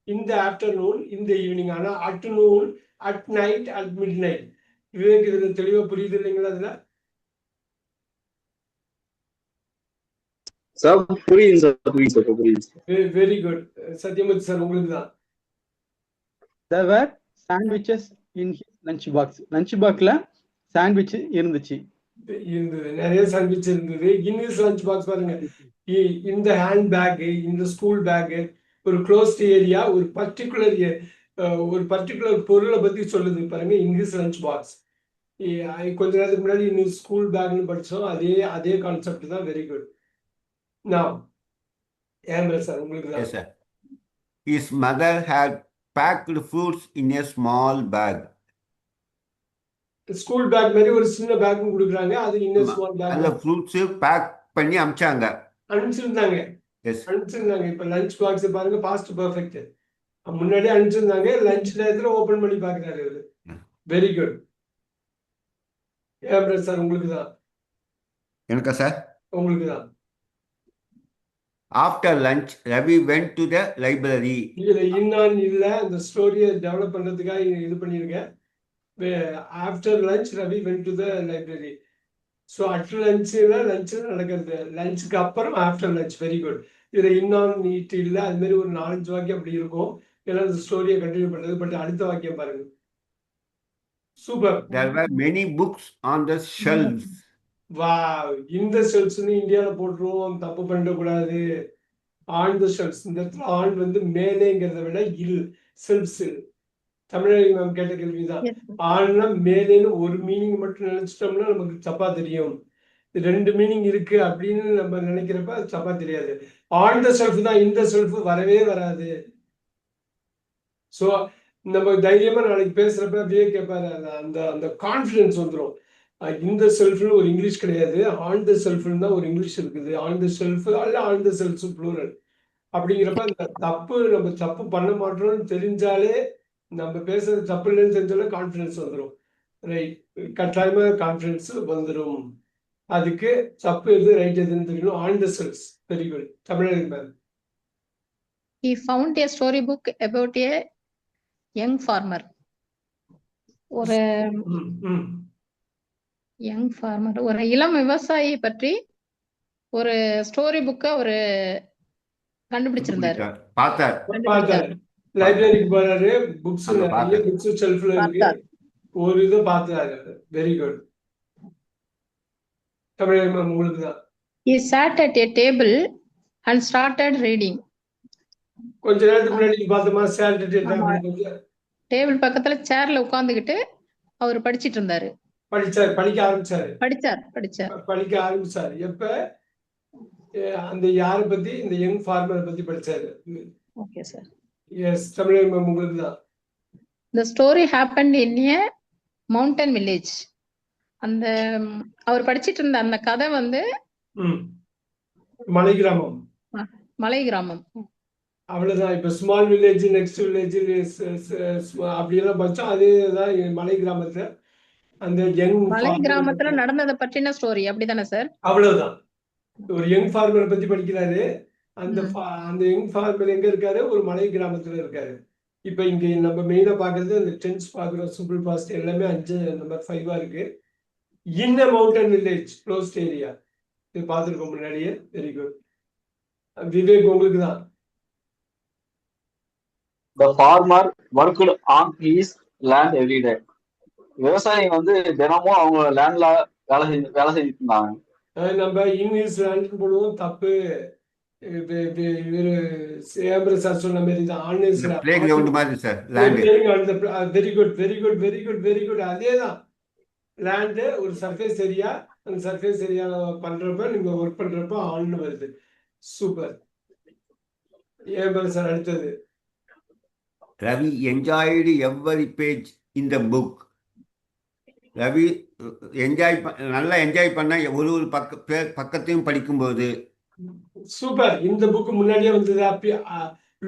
இந்த ஆஃப்டர்நூன், இந்த ஈவினிங். ஆனா at noon, at night, at mid night. Vivek இதுல தெளிவா புரியுது இல்லைங்களா? அதுல சார் புரியுது. Very good. சத்யமூர்த்தி சார் உங்களுக்கு தான். There were sandwiches in his lunch box. Lunch boxல சாண்ட்விச் இருந்துச்சு. நிறைய சாண்ட்விச் இருந்தது. இங்கிலீஷ் லஞ்ச் பாக்ஸ் பாருங்க, இந்த ஹேண்ட் பேக், இந்த ஸ்கூல் பேக், ஒரு க்ளோஸ்ட் ஏரியா, ஒரு பர்டிகுலர் பொருளை பத்தி சொல்லுது பாருங்க. English lunch box. கொஞ்ச நேரத்துக்கு முன்னாடி இன்னும் ஸ்கூல் பேக்னு படிச்சோம். அதே கான்செப்ட் தான். Very good. நான் சார் உங்களுக்கு தான். Yes, sir. His mother had packed fruits in a small bag. School bag மாதிரி ஒரு சின்ன பேக் கொடுக்குறாங்க. அது இன்னும் ஸ்மால் அந்த பேக் ஃப்ரூட்ஸ் பேக் பண்ணி அனுப்பிச்சாங்க. அனுப்பிச்சிருந்தாங்க. எஸ் இப்ப லஞ்ச் பாக்ஸ் பாருங்க, பாஸ்ட் பெர்ஃபெக்ட். முன்னாடி அனுப்பிச்சிருந்தாங்க, லஞ்ச் நேரத்துல ஓபன் பண்ணி பாக்குறாரு அவரு. Very good. சார் உங்களுக்கு தான். எனக்கா சார்? உங்களுக்கு தான். After lunch, Ravi went to the library. இதுல இன்னும் இல்ல, அந்த ஸ்டோரியை டெவலப் பண்றதுக்காக இது பண்ணிருக்கேன். After lunch Ravi went to the library. So at லஞ்சில் நடக்கிறது, லஞ்சுக்கு அப்புறம் ஆஃப்டர் லஞ்ச். Very good. இதில் இன்னும் நீட் இல்லை, அது மாதிரி ஒரு 4-5 வாக்கியம் அப்படி இருக்கும். ஏன்னா அந்த ஸ்டோரியை கண்டினியூ பண்ணுறது. பட் அடுத்த வாக்கியம் பாருங்க, super. There were many books on the shelves. வா, இந்த ஷெல்ஃப்ஸ்னு இந்தியாவில் போட்டுருவோம், தப்பு பண்ணக்கூடாது. On the shelves. இந்த இடத்துல ஆன் வந்து மேலேங்கிறத விட செல்ஃப்ஸ். தமிழக மேம் கேட்ட கேள்விதான். ஆள்னா மேலேன்னு ஒரு மீனிங் மட்டும் நினைச்சிட்டோம்னா நமக்கு தப்பா தெரியும். 2 மீனிங் இருக்கு அப்படின்னு நம்ம நினைக்கிறப்ப அது தப்பா தெரியாது. ஆன் த செல்ஃப் தான், இந்த செல்ஃப் வரவே வராது. ஸோ நம்ம தைரியமா நாளைக்கு பேசுறப்ப அப்படியே கேட்பாரு, அந்த அந்த கான்ஃபிடன்ஸ் வந்துடும். இந்த செல்ஃப்னு ஒரு இங்கிலீஷ் கிடையாது, ஆன் த செல்ஃப்னு தான் ஒரு இங்கிலீஷ் இருக்குது. ஆன் த செல்ஃப் அல்ல ஆன் த செல்ஃப் ப்ளூரல். அப்படிங்கிறப்ப அந்த நம்ம தப்பு பண்ண மாட்டோம்னு தெரிஞ்சாலே, நம்ம பேசுறது தப்பு இல்லைன்னு தெரிஞ்சாலே கான்ஃபிடன்ஸ் வந்துடும். ரைட், கட்டாயமா கான்ஃபிடன்ஸ் வந்துடும். அதுக்கு தப்பு எது ரைட் எதுன்னு தெரியணும். On the cells. Very good. தமிழக ma'am. He found a storybook about a young farmer. ஒரு ஒரு இளம் விவசாயி பற்றி ஒரு ஸ்டோரி புக்க ஒரு கண்டுபிடிச்சிருந்தாரு. பார்த்தாரு. லைப்ரரிக்கு போறாரு, புக்ஸ் நிறைய புக்ஸ் ஷெல்ஃப்ல இருக்கு, ஒரு இதை பார்த்தாரு. Very good. தமிழக மேம் உங்களுக்கு தான். He sat at a table and started reading. கொஞ்ச நேரத்துக்கு முன்னாடி பார்த்தோமா, டேபிள் பக்கத்துல சேர்ல உட்கார்ந்துகிட்டு அவர் படிச்சிட்டு இருந்தாரு. படிக்க ஆரம்பிச்சாரு. படிக்க ஆரம்பிச்சாரு. எப்ப அந்த யாரை பத்தி, இந்த யங் ஃபார்மரை பத்தி படிச்சாரு. Okay sir. Yes, Tamizhaga ma'am உங்களுக்கு தான். The story happened in a mountain village. அந்த அவர் படிச்சிட்டு இருந்த அந்த கதை வந்து மலை கிராமம். அவ்வளவுதான். இப்ப ஸ்மால் வில்லேஜ், நெக்ஸ்ட் வில்லேஜ் அப்படியெல்லாம் படிச்சோம். அதேதான் மலை கிராமத்துல அந்த மலை கிராமத்துல நடந்ததை பற்றின ஸ்டோரி. அப்படிதானே சார்? அவ்வளவுதான். ஒரு யங் ஃபார்மரை பத்தி படிக்கிறாரு. அந்த யங் ஃபார்மர் எங்க இருக்காரு? ஒரு மலை கிராமத்துல இருக்காரு. இப்ப இங்க நம்ம மெயினா பாக்குறது அந்த டென்ஸ் பாக்குறோம். சிம்பிள் பாஸ்ட் எல்லாமே 5 நம்பர் 5 இருக்கு. In a mountain village, closed area. இது பார்த்துருக்கோம் முன்னாடியே. Very good. விவேக் உங்களுக்கு தான். The farmer worked on his land every day. விவசாயி வந்து தினமும் அவங்க லேண்ட்ல வேலை செஞ்சுட்டு இருந்தாங்க. நம்ம இங்கிலீஷ் லேண்ட் போடுவோம், தப்பு. இவரு சார் சொன்ன மாதிரி தான். Very good, very good, very good, very good. அதேதான். லேண்டு ஒரு சர்ஃபேஸ் ஏரியா. அந்த சர்ஃபேஸ் ஏரியா பண்றப்ப, நீங்க ஒர்க் பண்றப்ப ஆன்னு வருது. சூப்பர். சார் அடுத்தது Ravi enjoyed every page in the book. Ravi நல்லா என்ஜாய் பண்ண ஒரு ஒரு பக்கத்தையும் படிக்கும்போது. சூப்பர். இந்த புக் முன்னாடியே வந்தது.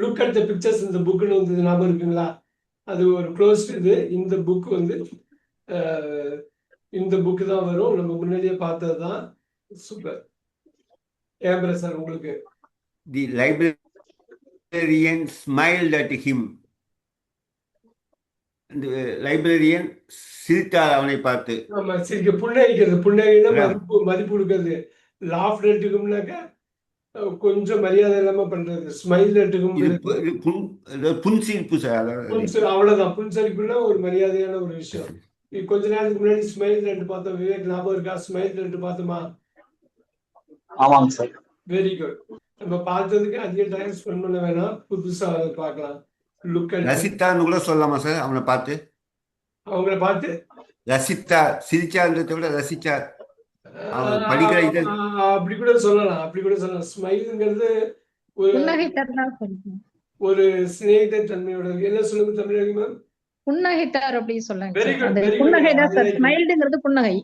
லுக் அட் த பிக்சர்ஸ் இந்த புக்னு வந்தது, ஞாபகம் இருக்குங்களா? அது ஒரு க்ளோஸ்ட் இது. இந்த புக் வந்து இந்த புக் தான் வரும், நம்ம முன்னாடியே பார்த்தது தான். சூப்பர். ஏன் சார் உங்களுக்கு? The librarian smiled at him. Librarian சிரித்தார் அவனை பார்த்து. ஆமா, சிரிக்க, புன்னகைக்கிறது. புன்னகைனா மதிப்பு கொடுக்கறது. லாஃப்ட் எடுத்துக்கும்னாக்கா கொஞ்சம் மரியாதை இல்லாம பண்றது. ஸ்மைல் எடுத்துக்கும் புன்சிரிப்பு சார். அவ்வளவுதான். புன்சரிப்புனா ஒரு மரியாதையான ஒரு விஷயம். கொஞ்ச நேரத்துக்கு முன்னாடி ஸ்மைல் ரெண்டு பார்த்தோம். விவேக் ஞாபகம் இருக்கா? ஸ்மைல் ரெண்டு பார்த்தோமா? ஆமாங்க சார். Very good. நம்ம பார்த்ததுக்கு அதிக டைம் ஸ்பெண்ட் பண்ண வேணாம், புதுசா பார்க்கலாம். லுக் அட் ரசித்தான்னு கூட சொல்லலாமா சார்? அவனை பார்த்து, அவங்கள பார்த்து ரசித்தா, சிரிச்சான்றதை விட ரசிச்சார். அவன் படிக்கிற இது அப்படி கூட சொல்லலாம், அப்படி கூட சொல்லலாம். ஸ்மைல்ங்கிறது ஒரு புன்னகைத்தார் தான் சொல்லுங்க. ஒரு சிநேகித தன்மையோட. என்ன சொல்லுங்க தமிழக மேம்? புன்னகைத்தார் அப்படின்னு சொல்லுங்க Very சார். good, அது very good. புன்னகை தான் சார். I like it. ஸ்மைல்டுங்கிறது புன்னகை.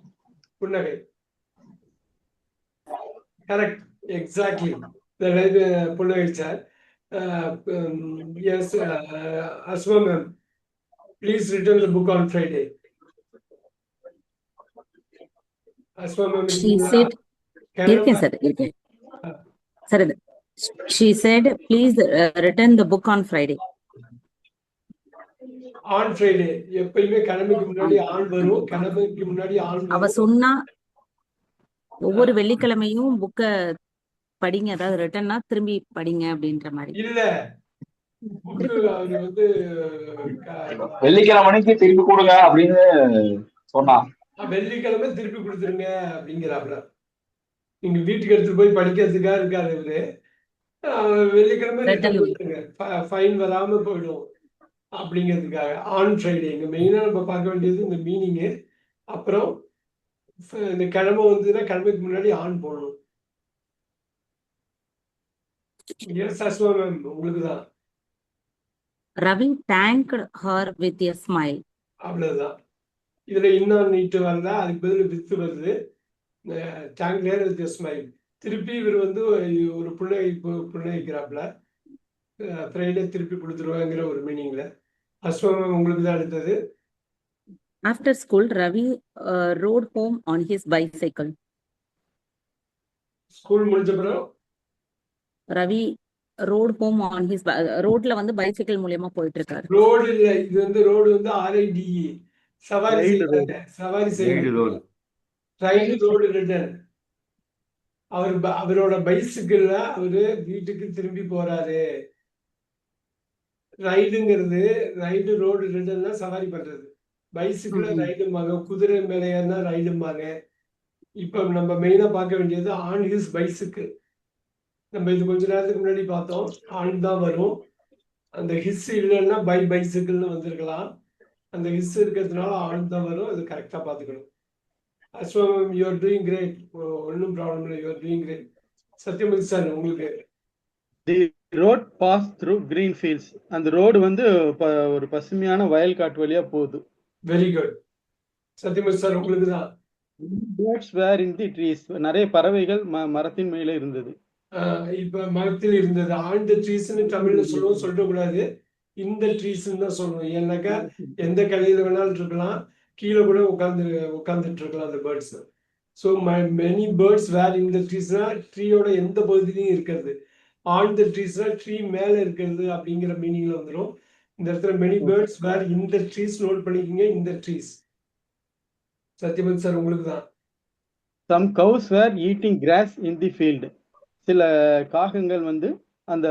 புன்னகை. Correct, exactly. புன்னகை sir. Yes, Asma ma'am, please return the book on Friday. Asma ma'am She said, இருக்கேன் சார், இருக்கேன் சார். இது she said, please return the book on Friday. On Friday. எப்பயுமே கிழமைக்கு முன்னாடி ஆன் வரும். கிழமைக்கு முன்னாடி ஆன் அவ வரும். சொன்னா ஒவ்வொரு வெள்ளிக்கிழமையும் புக்க படிங்க, அதாவது ரிட்டர்னா திரும்பி படிங்க அப்படின்ற மாதிரி. இல்ல, புக்கு அவர் வந்து வெள்ளிக்கிழமைக்கு திருப்பி கொடுங்க அப்படின்னு சொன்னா. வெள்ளிக்கிழமை திருப்பி கொடுத்துருங்க அப்படிங்கிறாப்புல. நீங்க வீட்டுக்கு எடுத்துட்டு போய் படிக்கிறதுக்காக இருக்காரு இவரு. வெள்ளிக்கிழமை ரிட்டர்ன் கொடுத்துருங்க, ஃபைன் வராம போயிடும் அப்படிங்கிறதுக்காக. ஆன் ஃப்ரைடே இங்க மெயினா நம்ம பார்க்க வேண்டியது இந்த மீனிங்கு. அப்புறம் இந்த கிழமை வந்ததுன்னா கிழமைக்கு முன்னாடி ஆன் போடணும். எஸ் அஸ்மா மேம், உங்களுக்கு தான். Ravi thanked her with a smile. அவ்வளவுதான். இதுல இன்னும் நீட்டு வரல, அதுக்கு பதில் வித்து வருது. டேங்க்லேர் வித் ஸ்மைல். திருப்பி இவர் வந்து ஒரு புன்னகைக்கிறாப்புல. ஃப்ரைடே திருப்பி கொடுத்துருவாங்கிற ஒரு மீனிங்ல. அஸ்மா மேம், உங்களுக்கு தான் அடுத்தது. After school, Ravi rode home on his bicycle. School முடிஞ்ச பிறகு Ravi rode home on his ரோட்ல வந்து பைசைக்கிள் மூலியமா போயிட்டு இருக்காரு. ரோடு இல்ல, இது வந்து ரோடு வந்து RIDE. சவாரி Ride செய்யறாங்க, சவாரி செய்யறாங்க. road. Ride road return. அவரோட பைசிக்கிள்ல அவரு வீட்டுக்கு திரும்பி போறாரு. ரைடுங்கிறது ரைடு ரோடு ரிட்டர்ன்னா சவாரி பண்றது. பைசிக்கிள் ரைடும்பாங்க, குதிரை மேல ஏறினா ரைடும்பாங்க. இப்ப நம்ம மெயினா பார்க்க வேண்டியது ஆன் ஹிஸ் பைசிக்கிள். நம்ம இது கொஞ்ச நேரத்துக்கு முன்னாடி பார்த்தோம், ஆன் தான் வரும். அந்த ஹிஸ் இல்லைன்னா பைசிக்கிள்னு வந்திருக்கலாம். அந்த ஹிஸ் இருக்கிறதுனால ஆன் தான் வரும். அது கரெக்டா பார்த்துக்கணும். Asma ma'am, you are doing great. ஒன்றும் ப்ராப்ளம் இல்லை, you are doing great. Sathyamathi sir, உங்களுக்கு. The road pass through green fields. அந்த ரோடு வந்து ஒரு பசுமையான வயல் காட்டு வழியா போகுது. Very good. சத்யமதி சார், உங்களுக்கு தான். Birds were in the trees. நிறைய பறவைகள் மரத்தின் மேலே இருந்தது. இப்ப மரத்தில் இருந்தது. ஆன் த ட்ரீஸ்ன்னு தமிழ்ல சொல்லுவோம், சொல்லக்கூடாது. இந்த ட்ரீஸ்ன்னு தான் சொல்லணும். ஏன்னாக்கா எந்த கலையில வேணாலும் இருக்கலாம், கீழே கூட உட்காந்துட்டு இருக்கலாம் அந்த பேர்ட்ஸ். ஸோ மெனி பேர்ட்ஸ் வேர் இந்த ட்ரீஸ்னா ட்ரீயோட எந்த பகுதியிலையும் இருக்கிறது. ஆன் த ட்ரீஸ்னா ட்ரீ மேல இருக்கிறது அப்படிங்கிற மீனிங்ல வந்துடும். இந்த இடத்துல மெனி பேர்ட்ஸ் வேர் இந்த ட்ரீஸ் நோட் பண்ணிக்கிங்க, இந்த ட்ரீஸ். சத்யமதி சார், உங்களுக்கு தான். Some cows were eating grass in the field. சில காகங்கள் வந்து அந்த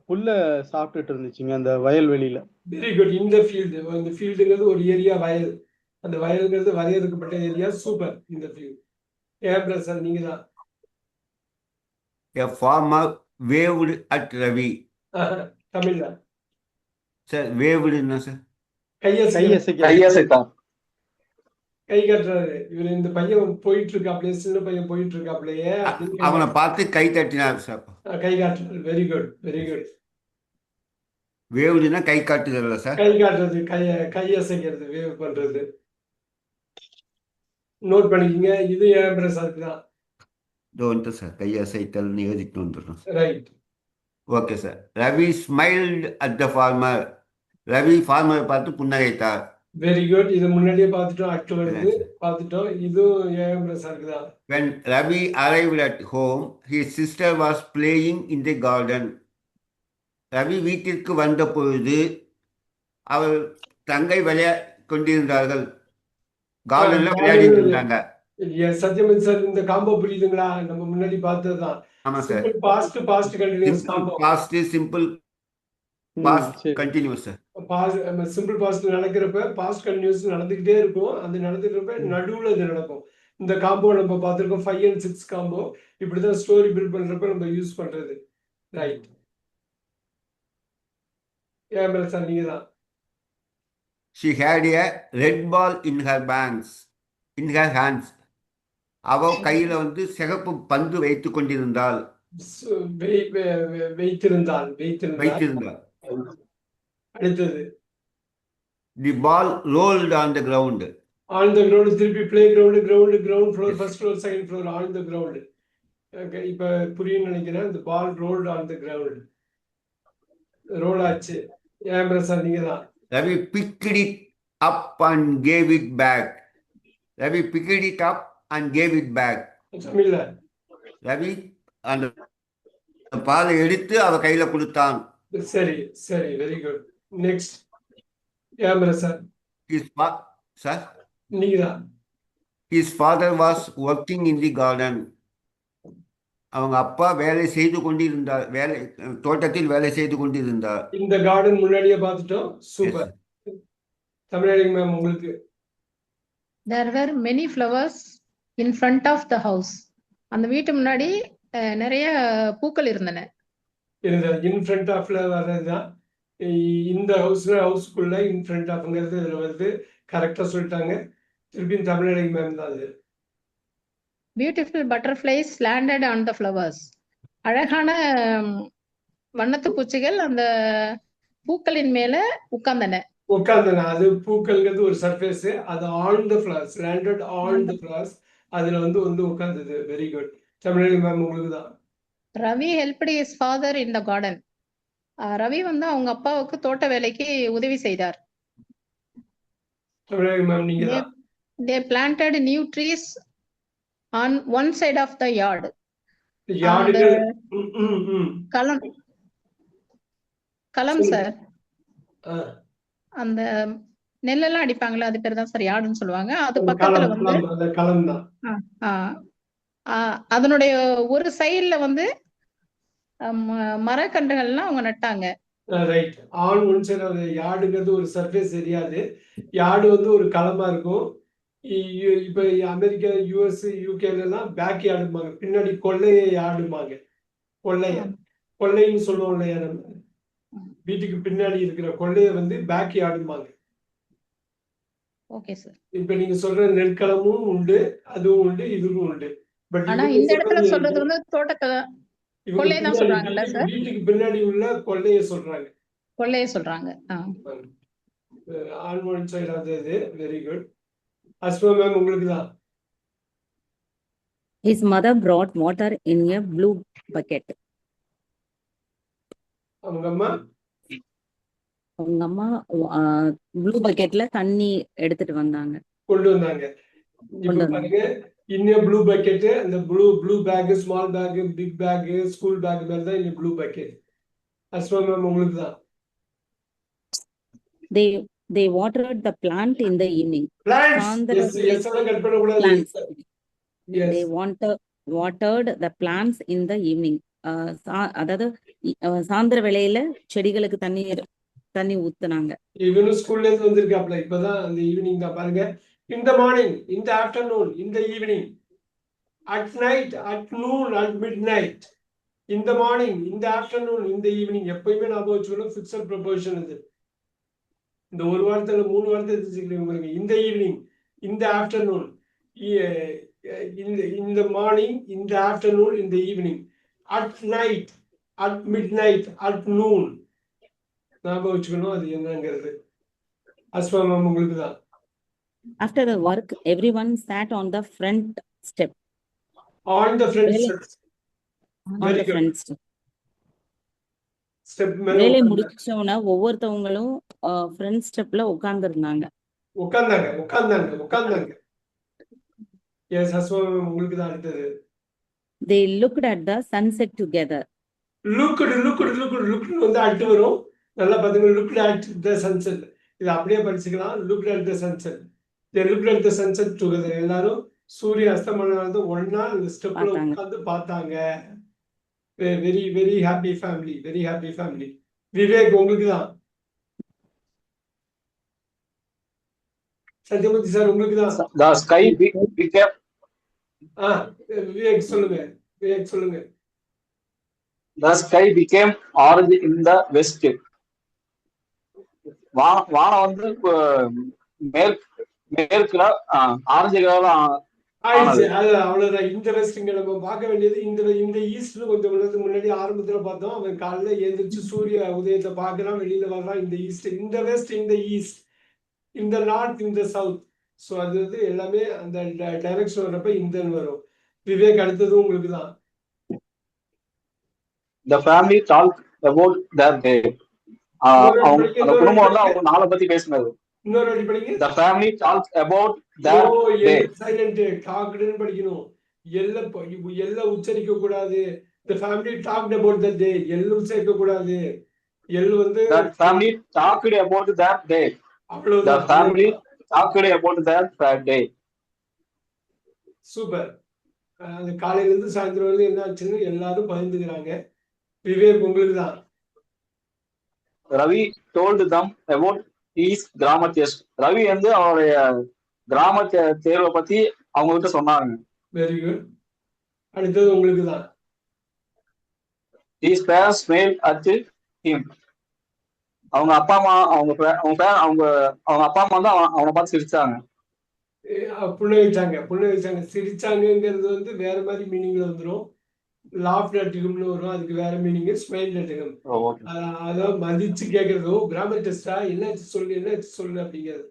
புல்ல சாப்பிட்டுட்டு இருந்துச்சுங்க அந்த வயல்வெளியில. Very good. இந்த ஃபீல்டு, இந்த ஃபீல்டுங்கிறது ஒரு ஏரியா, வயல். அந்த வயல்ங்கிறது வரையறுக்கப்பட்ட ஏரியா. சூப்பர். இந்த ஃபீல்டு. ஏன் சார், நீங்க தான். A farmer waved at Ravi. தமிழ்ல சார் waved என்ன சார்? கையசைத்தான். கை காட்டுறாரு இவரு. இந்த பையன் போயிட்டு இருக்காப்லயே, சின்ன பையன் போயிட்டு இருக்காப்லயே, அவனை பார்த்து கை தட்டினார் சார். கை காட்டுறாரு. Very good, very good. வேவ்டுனா கை காட்டுதல்ல சார்? கை காட்டுறது, கையசைக்கிறது, வேவ் பண்றது. நோட் பண்ணிக்கங்க. இது ஏன் பிரசாத் தான். இதோ வந்து சார் கையசைத்தல்னு எழுதிட்டு வந்துடுறோம். Right. Okay sir. Ravi smiled at the farmer. Ravi farmer பார்த்து புன்னகைத்தார். Very good. இது முன்னாடியே பார்த்துட்டோம். அட்டு வருது, பார்த்துட்டோம். இதுவும் ஏன் பிரசாத் தான். When Ravi arrived at home, his sister was playing in the garden. Ravi வீட்டிற்கு வந்த பொழுது அவர் தங்கை கொண்டிருந்தார்கள். கார்டன்ல விளையாடிட்டு இருந்தாங்க. சத்யமன் சார், இந்த காம்போ புரியுதுங்களா? நம்ம முன்னாடி பார்த்ததுதான். ஆமா sir. Past past continuous combo. Past simple past continuous sir. Simple past நடக்கிறப்ப பாஸ்ட் கண்டினியூஸ் நடந்துகிட்டே இருக்கும். அது நடந்துக்கிறப்ப நடுவுல இது நடக்கும். இந்த காம்போ நம்ம பார்த்திருக்கோம். 5 and 6 காம்போ. இப்படிதான் ஸ்டோரி பில்ட் பண்றப்ப நம்ம யூஸ் பண்றது. ரைட். ஏன் சார் நீங்க தான். She had a red ball in her hands. அவ கையில வந்து சிகப்பு பந்து வைத்துக் கொண்டிருந்தாள். வைத்திருந்தாள். அடுத்தது. The ball rolled on the ground. On the ground. திருப்பி play ground floor, first floor, second floor, on the ground. இப்ப புரியும் நினைக்கிறேன். the ball rolled on the ground. Roll ஆச்சு. ஏன் பிரசாத் நீங்க தான். Ravi picked it up and gave it back. Ravi picked it up and gave it back. தமிழ்ல. ரவி அந்த பாலை எடுத்து அவ கையில கொடுத்தான். சரி சரி, வெரி குட். நெக்ஸ்ட். ஏன் பிரசாத். Sir, நீங்க தான். His father was working in the garden. அவங்க அப்பா தோட்டத்தில் வேலை செய்து கொண்டிருந்தார். இந்த கார்டன் முன்னாடியே பார்த்துட்டோம். சூப்பர். தமிழ் மேம் உங்களுக்கு. There were many flowers in front of the house. அந்த வீட்டு முன்னாடி நிறைய பூக்கள் இருந்தன. இன் ஃப்ரண்ட் ஆஃப்ல வர்றதுதான். இந்த ஹவுஸ்க்குள்ள இன் ஃப்ரண்ட் ஆஃப்ங்கிறது இதுல வந்து கரெக்டா சொல்லிட்டாங்க. திருப்பி தமிழ் மேம் தான் அது. Beautiful butterflies landed on the flowers. அழகான வண்ணத்து பூச்சிகள் அந்த பூக்களின் மேல உட்கார்ந்தன. அது பூக்கள்ங்கிறது ஒரு சர்ஃபேஸ். அது on the flowers, landed on the flowers. அதுல வந்து உட்கார்ந்தது. Very good. தமிழ் மேம் உங்களுக்கு தான். Ravi helped his father in the garden. Ravi வந்து அவங்க அப்பாவுக்கு தோட்ட வேலைக்கு உதவி செய்தார். தமிழ் மேம் நீங்க தான். They planted new trees on one side of the yard. களம் சார். அந்த நெல்லெல்லாம் அடிப்பாங்களா, அது பேர் தான் சார் யார்டுன்னு சொல்லுவாங்க. அது பக்கத்துல வந்து அதனுடைய ஒரு சைடுல வந்து மரக்கன்றுகள்லாம் அவங்க நட்டாங்க. ரைட். ஆன் ஒன் சைடு யார்டுங்கிறது ஒரு சர்ஃபேஸ் ஏரியா. அது யார்டு வந்து ஒரு களமா இருக்கும். இப்ப அமெரிக்கா, யுஎஸ், யூகேல எல்லாம் பேக் யார்டுமாங்க. பின்னாடி கொள்ளையை யார்டுமாங்க. கொள்ளைன்னு சொல்லுவோம் இல்லையா, நம்ம வீட்டுக்கு பின்னாடி இருக்கிற கொள்ளைய வந்து பேக் யார்டுமாங்க. Okay sir. இப்ப நீங்க சொல்ற நெற்களமும் உண்டு, அதுவும் உண்டு, இதுவும் உண்டு. பட் ஆனா இந்த இடத்துல சொல்றது வந்து தோட்டக்கலை கொள்ளையை தான் சொல்றாங்கல்ல சார். வீட்டுக்கு பின்னாடி உள்ள கொள்ளைய சொல்றாங்க. கொள்ளையை சொல்றாங்க. ஆன் ஒன் சைடு அது. Very good. அஸ்மா மேம் உங்களுக்கு தான். His mother brought water in a blue bucket. அவங்க அம்மா ப்ளூ பக்கெட்ல தண்ணி எடுத்துட்டு வந்தாங்க, கொண்டு வந்தாங்க. இப்ப பாருங்க, in a blue bucket. அந்த blue bag, small bag, big bag, school bag மாதிரி தான் இந்த ப்ளூ பக்கெட். அஸ்மா மேம் உங்களுக்கு தான். They watered the plant in the evening. They watered the plants in the evening. அதாவது சாயந்தர வேளையில செடிகளுக்கு தண்ணி ஊத்துனாங்க. இவனும் ஸ்கூல்ல இருந்து வந்திருக்காப்ல. இப்பதான் அந்த ஈவினிங் தான் பாருங்க. In the morning, in the afternoon, in the evening, at night, at noon, at midnight. In the morning, in the afternoon, in the evening. எப்பயுமே ஞாபகம் வச்சுக்கணும். ஃபிக்ஸட் ப்ரொபோர்ஷன் இது. இந்த ஒரு வாரத்துல 3 வாரத்தை தெரிஞ்சுக்கிறீங்க. இந்த ஈவினிங், இந்த ஆஃப்டர்நூன், இந்த மார்னிங், இந்த ஆஃப்டர்நூன், இந்த evening, at night, at mid night, at noon. ஞாபகம் வச்சுக்கணும் அது என்னங்கிறது. அஸ்மா மேம் உங்களுக்கு தான். After the work, everyone sat on the front step. On the front Really? steps. On Very the good. front step. Step மேல வேலை உட்கார்ந்தாங்க. முடிச்சவன ஒவ்வொருத்தவங்களும் ஃப்ரண்ட் ஸ்டெப்ல உட்கார்ந்துருந்தாங்க. உட்கார்ந்தாங்க. எஸ் அஸ்மா மேம் உங்களுக்கு தான் அடுத்தது. They looked at the sunset together. Looked வந்து அடுத்து வரும். நல்லா பாத்தீங்கன்னா லுக்டு அட் த சன்செட். இது அப்படியே படிச்சுக்கலாம். Looked at the sunset. They looked at the sunset together. எல்லாரும் சூரிய அஸ்தமனம் வந்து ஒண்ணா இந்த ஸ்டெப்ல உட்கார்ந்து பார்த்தாங்க. Very very happy family. Vivek உங்களுக்கு தான். சத்யமூர்த்தி சார் உங்களுக்கு தான். The sky became விவேக் சொல்லுங்க. The sky became orange in the west. வானம் வந்து மேற்குல ஆரஞ்சு கலர்ல அவ்வளவுதான். இந்த வெஸ்ட் இங்க நம்ம பார்க்க வேண்டியது இந்த ஈஸ்ட்ல கொஞ்சம் முன்னாடி ஆரம்பத்துல பார்த்தோம். அவன் காலைல எழுந்திரிச்சு சூரிய உதயத்தை பார்க்கறான், வெளியில வர்றான். இந்த ஈஸ்ட், இந்த வெஸ்ட், இந்த ஈஸ்ட், இந்த நார்த், இந்த சவுத். ஸோ அது வந்து எல்லாமே அந்த டைரக்ஷன் வர்றப்ப இந்தன்னு வரும். விவேக் அடுத்தது உங்களுக்கு தான். The family talked about their day. அந்த குடும்பம் வந்து அவங்க நாளை பத்தி பேசினது. இன்னொரு வாட்டி படிங்க. The family talked about their day. Silent டாக்டுன்னு படிக்கணும். எல்ல உச்சரிக்க கூடாது. The family talked about the day. எல்ல உச்சரிக்க கூடாது. எல் வந்து The family talked about their day. அவ்வளவுதான். The family talked about their day. Super. அது காலையில இருந்து சாயந்தரம் வரைக்கும் என்ன ஆச்சுன்னு எல்லாரும் பகிர்ந்துக்கிறாங்க. விவேக் உங்களுக்கு தான். Ravi told them about his grammar test. Ravi வந்து அவருடைய கிராம தேர்வை பத்தி அவங்க கிட்ட சொன்னாங்க. Very good. அடுத்தது உங்களுக்கு தான். His parents smiled at him. அவங்க அப்பா அம்மா வந்து அவனை பார்த்து சிரிச்சாங்க. புன்னகைச்சாங்க. சிரிச்சாங்கிறது வந்து வேற மாதிரி மீனிங்ல வந்துடும். லாஃப் நட்டிகம்னு வரும். அதுக்கு வேற மீனிங் ஸ்மைல் நட்டிகம். அதான் மதிச்சு கேட்கறதோ கிராமர் டெஸ்டா என்னாச்சு சொல்லு அப்படிங்கிறது.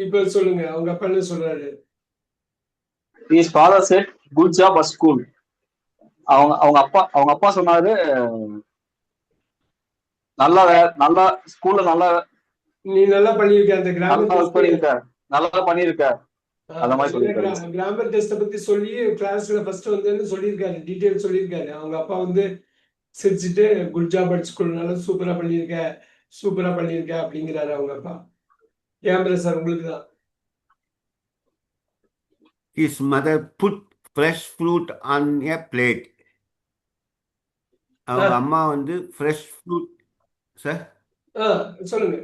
இப்ப சொல்லுங்க, அவங்க அப்பா என்ன சொல்றாரு? His father said good job at school. அவங்க அப்பா சொன்னாரு நல்லா ஸ்கூல்ல நீ நல்லா பண்ணிருக்க, அந்த நல்லா பண்ணிருக்க அந்த மாதிரி சொல்லிருக்காரு. கிராமர் டெஸ்ட பத்தி சொல்லி கிளாஸ்ல ஃபர்ஸ்ட் வந்து சொல்லியிருக்காரு, டீடைல் சொல்லியிருக்காரு. அவங்க அப்பா வந்து சிரிச்சுட்டு குட் ஜாப் அட் ஸ்கூல், நல்லா சூப்பரா பண்ணிருக்க அப்படிங்கிறாரு அவங்க அப்பா. ஏன் சார் உங்களுக்கு தான். His mother put fresh fruit on a plate. அவங்க அம்மா வந்து ஃப்ரெஷ் ஃப்ரூட் சார் சொல்லுங்க.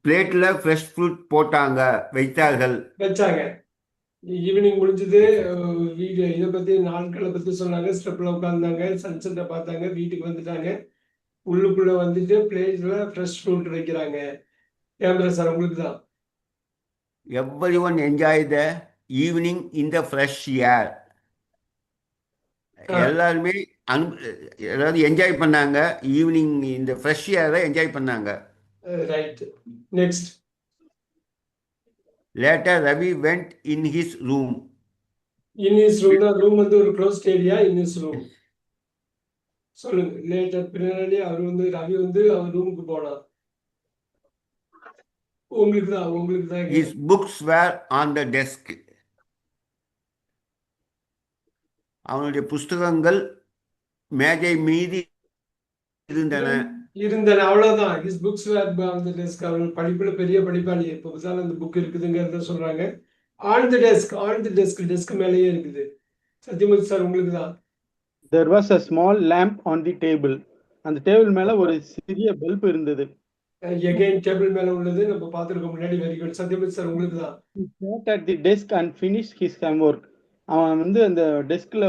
பிளேட்ல ஃப்ரெஷ் ஃப்ரூட் வச்சாங்க. ஈவினிங் முடிஞ்சது. வீடு இதை பத்தி நாட்களை பத்தி சொன்னாங்க. ஸ்டெப்ல உட்கார்ந்தாங்க, சன்செட்டை பார்த்தாங்க, வீட்டுக்கு வந்துட்டாங்க. உள்ளுக்குள்ள வந்துட்டு பிளேட்ல ஃப்ரெஷ் ஃப்ரூட் வைக்கிறாங்க. கேமரா சார் உங்களுக்கு தான். Everyone enjoy the evening in the fresh air. எல்லாருமே அதாவது என்ஜாய் பண்ணாங்க. ஈவினிங் இந்த ஃப்ரெஷ் ஏரை என்ஜாய் பண்ணாங்க. Right. Next. Later Ravi went in his room. Room வந்து ஒரு closed area. In his room சொல்லுங்க. லேட்டர் பின்னாடி ரவி வந்து அவர் ரூமுக்கு போனார். உங்களுக்கு தான். His books were on the desk. அவனுடைய புஸ்தகங்கள் மேஜை மீது இருந்தன. அவ்வளவுதான். His books were on the desk. அவன் படிப்புல பெரிய படிப்பாளி. இப்போ புதுசாக அந்த புக் இருக்குதுங்கிறத சொல்றாங்க. ஆன் தி டெஸ்க் மேலேயே இருக்குது. சத்யமூர்த்தி சார் உங்களுக்கு தான். There was a small lamp on the table. அந்த டேபிள் மேல ஒரு சிறிய பல்ப் இருந்தது. Again டேபிள் மேல உள்ளது நம்ம பார்த்திருக்கோம் முன்னாடி. Very good. சத்யமூர்த்தி சார் உங்களுக்கு தான். He sat at the desk and finished his homework. அவன் வந்து அந்த டெஸ்க்ல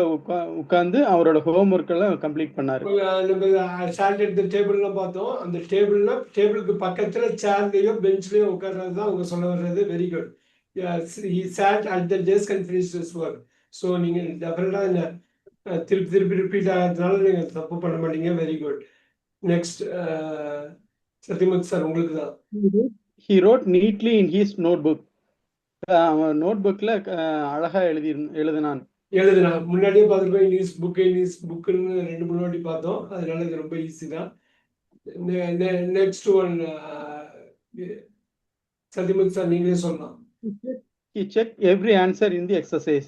உட்கார்ந்து அவரோட ஹோம்வொர்க் எல்லாம் கம்ப்ளீட் பண்ணாரு. நம்ம சாட் அட் தி டேபிள்ல பார்த்தோம். அந்த டேபிளுக்கு பக்கத்துல சேர்லயோ பெஞ்ச்லயோ உட்கார்றது தான் அவங்க சொல்ல வர்றது. Very good. He sat at the desk and finished his work. So நீங்க டெஃபினட்டா இந்த திருப்பி திருப்பி ரிப்பீட் ஆகிறதுனால நீங்க தப்பு பண்ண மாட்டீங்க. Very good. Next Sathyamurthy sir உங்களுக்கு தான். He wrote neatly in his notebook. அவன் நோட்புக்ல அழகா எழுதினான். முன்னாடியே பார்த்துருக்கோம். இங்கிலீஷ் புக்குன்னு 2-3 வாட்டி பார்த்தோம். அதனால இது ரொம்ப ஈஸி தான். நெக்ஸ்ட் ஒன் சத்யமூர்த்தி சார் நீங்களே சொல்லலாம். He checked every answer in the exercise.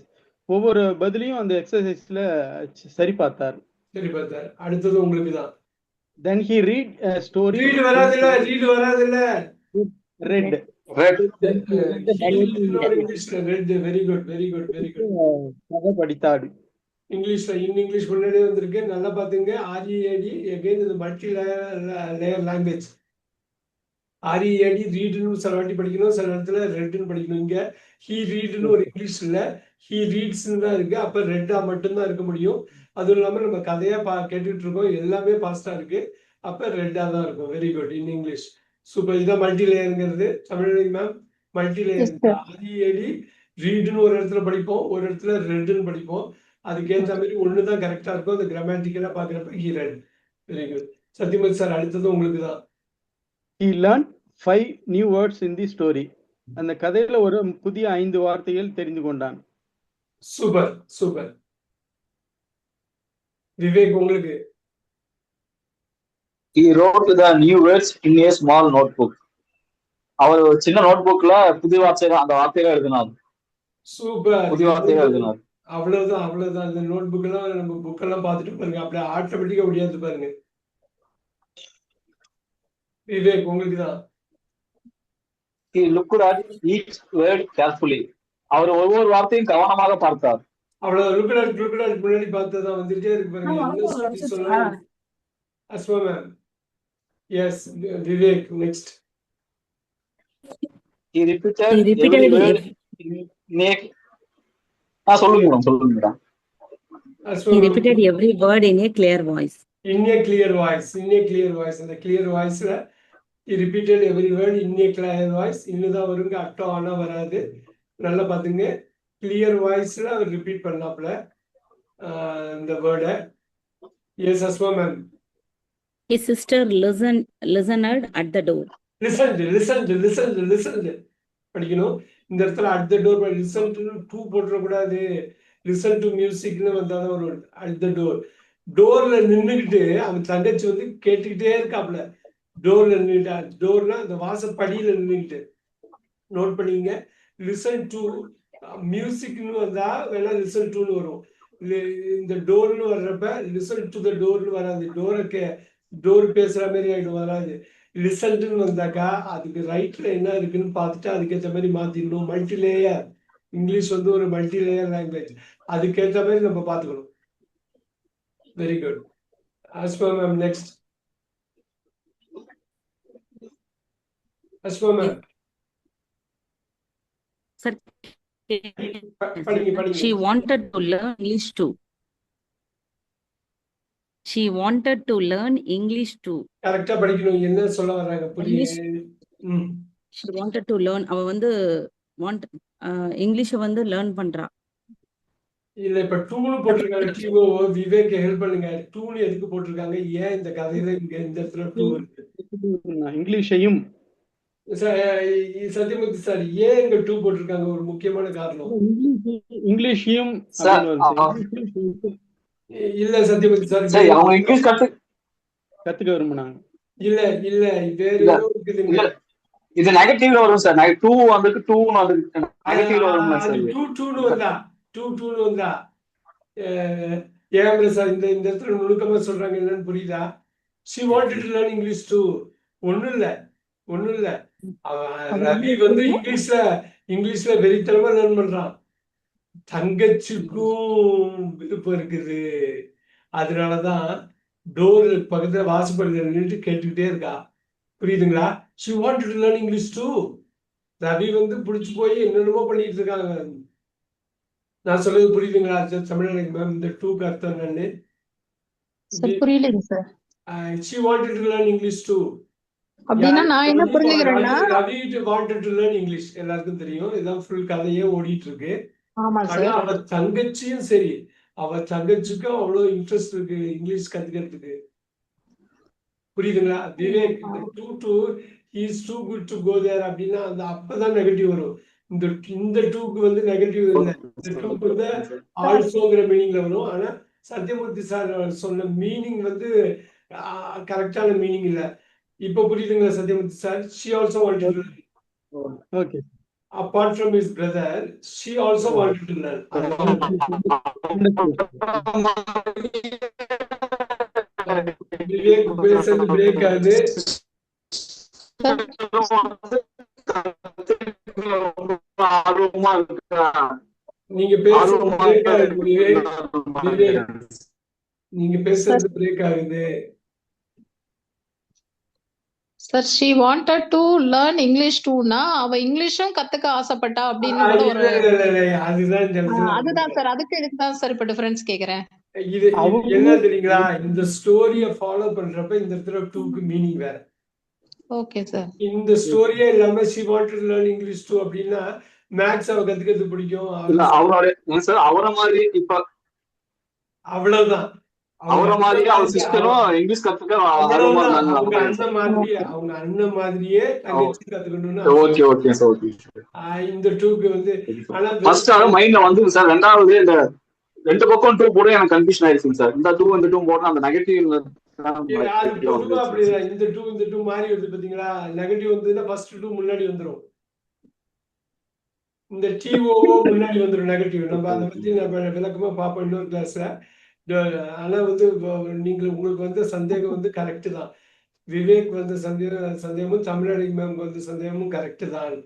ஒவ்வொரு பதிலையும் அந்த எக்ஸசைஸ்ல சரி பார்த்தார். அடுத்தது உங்களுக்கு தான். Then he read a story. Read வராதுல்ல. Read. இங்கிலீஷ்ல ரெட். Very good. கதை படித்தாடு. இங்கிலீஷ் முன்னாடியே வந்திருக்கு. நல்லா பாத்துங்க. READ again இது மல்டி லேயர் லாங்குவேஜ். READ ரீடுன்னு சில வாட்டி படிக்கணும், சில இடத்துல ரெட்னு படிக்கணும். இங்க ஹீ ரீடுன்னு ஒரு இங்கிலீஷ் இல்ல, ஹீ ரீட்ஸ்ன்னு தான் இருக்கு. அப்ப ரெட்டா மட்டும்தான் இருக்க முடியும். அதுவும் இல்லாம நம்ம கதையா கேட்டுட்டு இருக்கோம். எல்லாமே பாஸ்டா இருக்கு. அப்ப ரெட்டா தான் இருக்கும். Very good. In English super. இதான் மல்டி லேயருங்கிறது. Tamil ma'am multi layer. READ ரீடுன்னு ஒரு இடத்துல படிப்போம், ஒரு இடத்துல ரெட்னு படிப்போம். அதுக்கேற்ற மாதிரி ஒண்ணுதான் கரெக்டா இருக்கும். அது கிராமட்டிக்கலா பாக்குறப்ப he read. Very good. Sathyamoorthy sir அடுத்தது உங்களுக்கு தான். He learned 5 new words in the story. அந்த கதையில ஒரு புதிய 5 வார்த்தைகள் தெரிந்து கொண்டான். சூப்பர். விவேக் உங்களுக்கு. He wrote the new words in a small notebook. அவர் ஒரு சின்ன நோட்புக்ல புதிய வார்த்தைகள் அந்த வார்த்தைகளை எழுதினார். சூப்பர். புதிய வார்த்தைகள் எழுதினார். அவ்வளவுதான். இந்த நோட் புக் எல்லாம் நம்ம புக்கெல்லாம் பார்த்துட்டு பாருங்க. அப்படியே ஆட்டோமேட்டிக்கா ஒடியாது பாருங்க. விவேக் உங்களுக்கு தான். He looked at each word carefully. அவர் ஒவ்வொரு வார்த்தையும் கவனமாக பார்த்தார். அவ்வளவு லுக் அட் முன்னாடி பார்த்ததான் வந்துட்டே இருக்கு பாருங்க. என்ன சொல்லலாம். Asma ma'am. Yes Vivek next. He repeated every word சொல்லுங்க madam. He repeated every word in a clear voice. In a clear voice. அந்த clear voiceல he repeated every word in a clear voice. இன்னுதான் வருங்க, Atto ஆனா வராது. நல்லா பாத்துங்க. clear voiceல அவர் repeat பண்ணாப்ல இந்த வேர்டை. Yes Asma ma'am. His sister listened at the door. listened படிக்கணும். இந்த இடத்துல at the door listen to போட்டுற கூடாது. listen to musicன்னு வந்தாதான் ஒரு at the door. டோர்ல நின்னுக்கிட்டு அவன் தங்கச்சி வந்து கேட்டுக்கிட்டே இருக்காப்ல. டோர்ல நின்னுட்டா. டோர்னா அந்த வாசப்படியில நின்னுக்கிட்டு. நோட் பண்ணிங்க. லிசன் டு மியூசிக்னு வந்தா வேணா லிசன் டுன்னு வரும். இந்த டோர்னு வர்றப்ப லிசன் டு த டோர்னு வராது. டோர் பேசுற மாதிரி ஆயிடும், வராது. லிசன்ட்னு வந்தாக்கா அதுக்கு ரைட்ல என்ன இருக்குன்னு பார்த்துட்டு அதுக்கேற்ற மாதிரி மாத்திடணும். மல்டி லேயர் இங்கிலீஷ் வந்து ஒரு மல்டி லேயர் லாங்குவேஜ். அதுக்கேற்ற மாதிரி நம்ம பார்த்துக்கணும். Very good. Asma ma'am next. Asma ma'am. Sir, படிங்க. she wanted to learn English too. கரெக்டா படிக்கணும். என்ன சொல்ல வர்றாங்க புரியுது. She wanted to learn. அவ வந்து இங்கிலீஷ வந்து லேர்ன் பண்றா. இல்ல இப்ப டூன்னு போட்டிருக்காங்க. டிஓ விவேக் ஹெல்ப் பண்ணுங்க. டூன்னு எதுக்கு போட்டிருக்காங்க? ஏன் இந்த கதையில இங்க இந்த இடத்துல டூ இருக்கு? இங்கிலீஷையும் சத்யமூர்த்தி சார் ஏன் இங்க டூ போட்டிருக்காங்க? ஒரு முக்கியமான காரணம். இங்கிலீஷையும் இல்ல சத்யமூர்த்தி சார் அவங்க இங்கிலீஷ் கத்துக்க விரும்பினாங்க. இல்ல வேற ஏதோ இருக்குதுங்க. இது நெகட்டிவ்ல வரும் சார். 2 வந்துக்கு 2 வந்துக்கு நெகட்டிவ்ல வரும் சார். 2 வந்தா ஏன் சார் இந்த இடத்துல நுணுக்கமா சொல்றாங்க என்னன்னு புரியுதா? she wanted to learn English too. ஒண்ணும் இல்ல ரவி வந்து இங்கிலீஷ்ல வெறித்தனமா லேர்ன் பண்றான். தங்கச்சிக்கும் விருப்பம் இருக்குது. அதனாலதான் டோர் பக்கத்துல வாசப்படியில நின்றுட்டு கேட்டுக்கிட்டே இருக்கா. புரியுதுங்களா? she wanted to learn English too. Ravi வந்து புடிச்சு போய் என்னென்னமோ பண்ணிட்டு இருக்காங்க. நான் சொல்றது புரியுதுங்களா தமிழ்நாடு மேம்? இந்த டூக்கு அர்த்தம் என்னன்னு புரியலைங்க sir. she wanted to learn English too. அப்படின்னா நான் என்ன புரிஞ்சுக்கிறேன்னா Ravi wanted to learn English எல்லாருக்கும் தெரியும். இதான் ஃபுல் கதையே ஓடிட்டு இருக்கு. ஆமா ஆனா சார். அவ தங்கச்சியும் சரி, அவ தங்கச்சிக்கும் அவ்வளவு இன்ட்ரெஸ்ட் இருக்கு இங்கிலீஷ் கத்துக்கிறதுக்கு. புரியுதுங்களா? Vivek is too good to go there அப்படின்னா அந்த அப்பதான் நெகட்டிவ் வரும். இந்த இந்த டூக்கு வந்து நெகட்டிவ் இல்லை. இந்த டூக்கு வந்து ஆல்சோங்கிற மீனிங்ல வரும். ஆனா சத்யமூர்த்தி சார் சொன்ன மீனிங் வந்து கரெக்டான மீனிங் இல்ல. இப்ப புரியுதுங்களா Sathyamurthy sir? She also wanted to learn. Okay. Apart from his brother, she also wanted to learn. விவேக் பேசுறது பிரேக் ஆகுது. நீங்க பேசுறது பிரேக் ஆகுது விவேக். விவேக் நீங்க பேசுறது பிரேக் ஆகுது. Sir she wanted to learn English too-னா அவ இங்கிலீஷும் கத்துக்க ஆசைப்பட்டா அப்படின்னு கூட ஒரு அதுதான் அதுதான் சார். அதுக்கு இதுக்கு தான் சார் இப்ப டிஃபரன்ஸ் கேக்குறேன். இது என்ன தெரியுங்களா? இந்த ஸ்டோரிய ஃபாலோ பண்றப்ப இந்த இடத்துல டூக்கு மீனிங் வேற. Okay sir. இந்த ஸ்டோரியே இல்லாம she wanted to learn English too அப்படின்னா மேக்ஸ் அவ கத்துக்கிறது பிடிக்கும். இல்ல அவரோட சார் அவரை மாதிரி இப்ப அவ்வளவுதான். அவரை மாதிரி அவர் சிஸ்டரும் இங்கிலீஷ் கத்துக்க ஆர்வமா இருந்தாங்க. அவங்க அண்ணன் மாதிரியே தங்கச்சி கத்துக்கணும்னு. Okay okay sir okay. இந்த டூக்கு வந்து ஆனா ஃபர்ஸ்ட் மைண்ட்ல வந்து சார் ரெண்டாவது இந்த ரெண்டு பக்கம் டூ போட எனக்கு கன்ஃபியூஷன் ஆயிடுச்சு சார். இந்த டூ இந்த டூ போட அந்த நெகட்டிவ் அப்படிதான் இந்த டூ மாறி வருது பாத்தீங்களா? நெகட்டிவ் வந்து ஃபர்ஸ்ட் டூ முன்னாடி வந்துரும். இந்த டிஓஓ முன்னாடி வந்துடும் நெகட்டிவ். நம்ம அதை பத்தி நம்ம விளக்கமா பார்ப்போம் இன்னொரு கிளாஸ்ல. ஆனா வந்து உங்களுக்கு வந்து சந்தேகம் வந்து கரெக்ட் தான். விவேக் வந்து சந்தேகமும் தமிழடி மேம் வந்து சந்தேகமும் கரெக்ட் தான்.